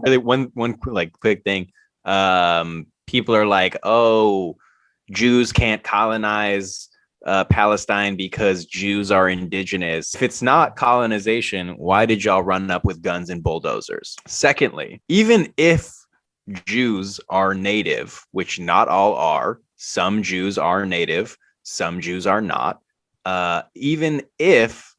One quick thing. People are like, oh, Jews can't colonize Palestine because Jews are indigenous. If it's not colonization, why did y'all run up with guns and bulldozers? Secondly, even if Jews are native, which not all are, some Jews are native, some Jews are not. Even if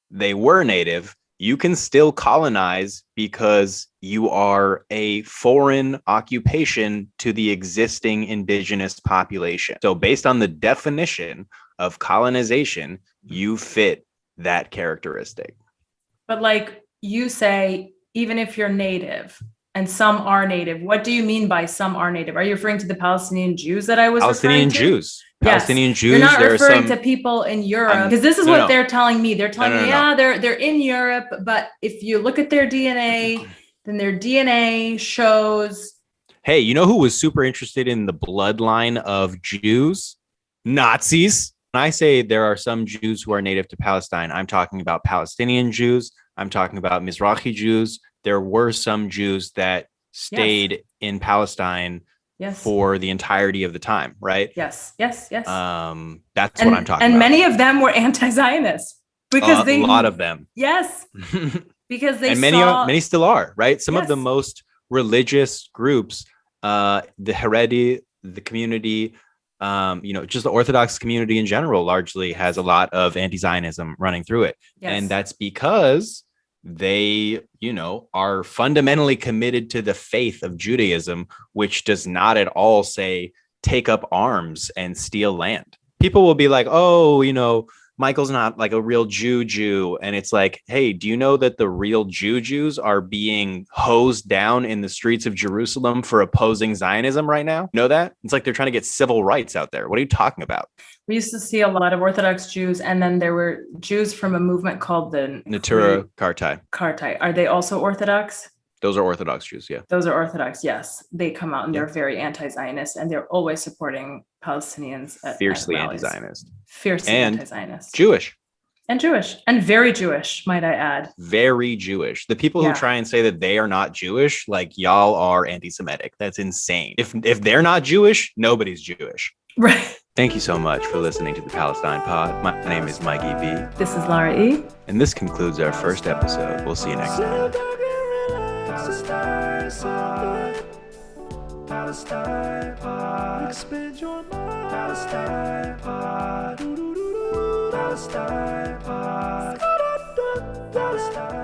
they were native, you can still colonize because you are a foreign occupation to the existing indigenous population. So based on the definition of colonization, you fit that characteristic. But like you say, even if you're native and some are native, what do you mean by some are native? Are you referring to the Palestinian Jews that I was Palestinian referring to? Jews. Palestinian Jews. You're not referring to people in Europe, because this is what they're telling me. They're telling me, they're in Europe, but if you look at their DNA, then their DNA shows. Hey, you know who was super interested in the bloodline of Jews? Nazis. When I say there are some Jews who are native to Palestine, I'm talking about Palestinian Jews. I'm talking about Mizrahi Jews. There were some Jews that stayed in Palestine for the entirety of the time, right? Yes. That's what I'm talking about. And many of them were anti-Zionist because a lot of them. Yes. Because they and many still are, right? Some of the most religious groups, the Haredi, the community, just the Orthodox community in general largely has a lot of anti-Zionism running through it. Yes. And that's because they, are fundamentally committed to the faith of Judaism, which does not at all say take up arms and steal land. People will be like, oh, Michael's not like a real Jew. And it's like, hey, do you know that the real Jews are being hosed down in the streets of Jerusalem for opposing Zionism right now? Know that? It's like they're trying to get civil rights out there. What are you talking about? We used to see a lot of Orthodox Jews, and then there were Jews from a movement called the Natura Kartai. Kartai. Are they also Orthodox? Those are Orthodox Jews, yeah. Those are Orthodox, yes. They come out and they're very anti-Zionist, and they're always supporting Palestinians at Fiercely rallies. anti-Zionist. Fiercely And anti-Zionist. Jewish. And Jewish. And very Jewish, might I add. Very Jewish. The people who try and say that they are not Jewish, like y'all are anti-Semitic. That's insane. If they're not Jewish, nobody's Jewish. Right. Thank you so much for listening to the Palestine Pod. My name is Mikey B. This is Lara E. And this concludes our first episode. We'll see you next time. Palestine Pod. Expand your mind. Palestine Pod. Palestine Pod. Palestine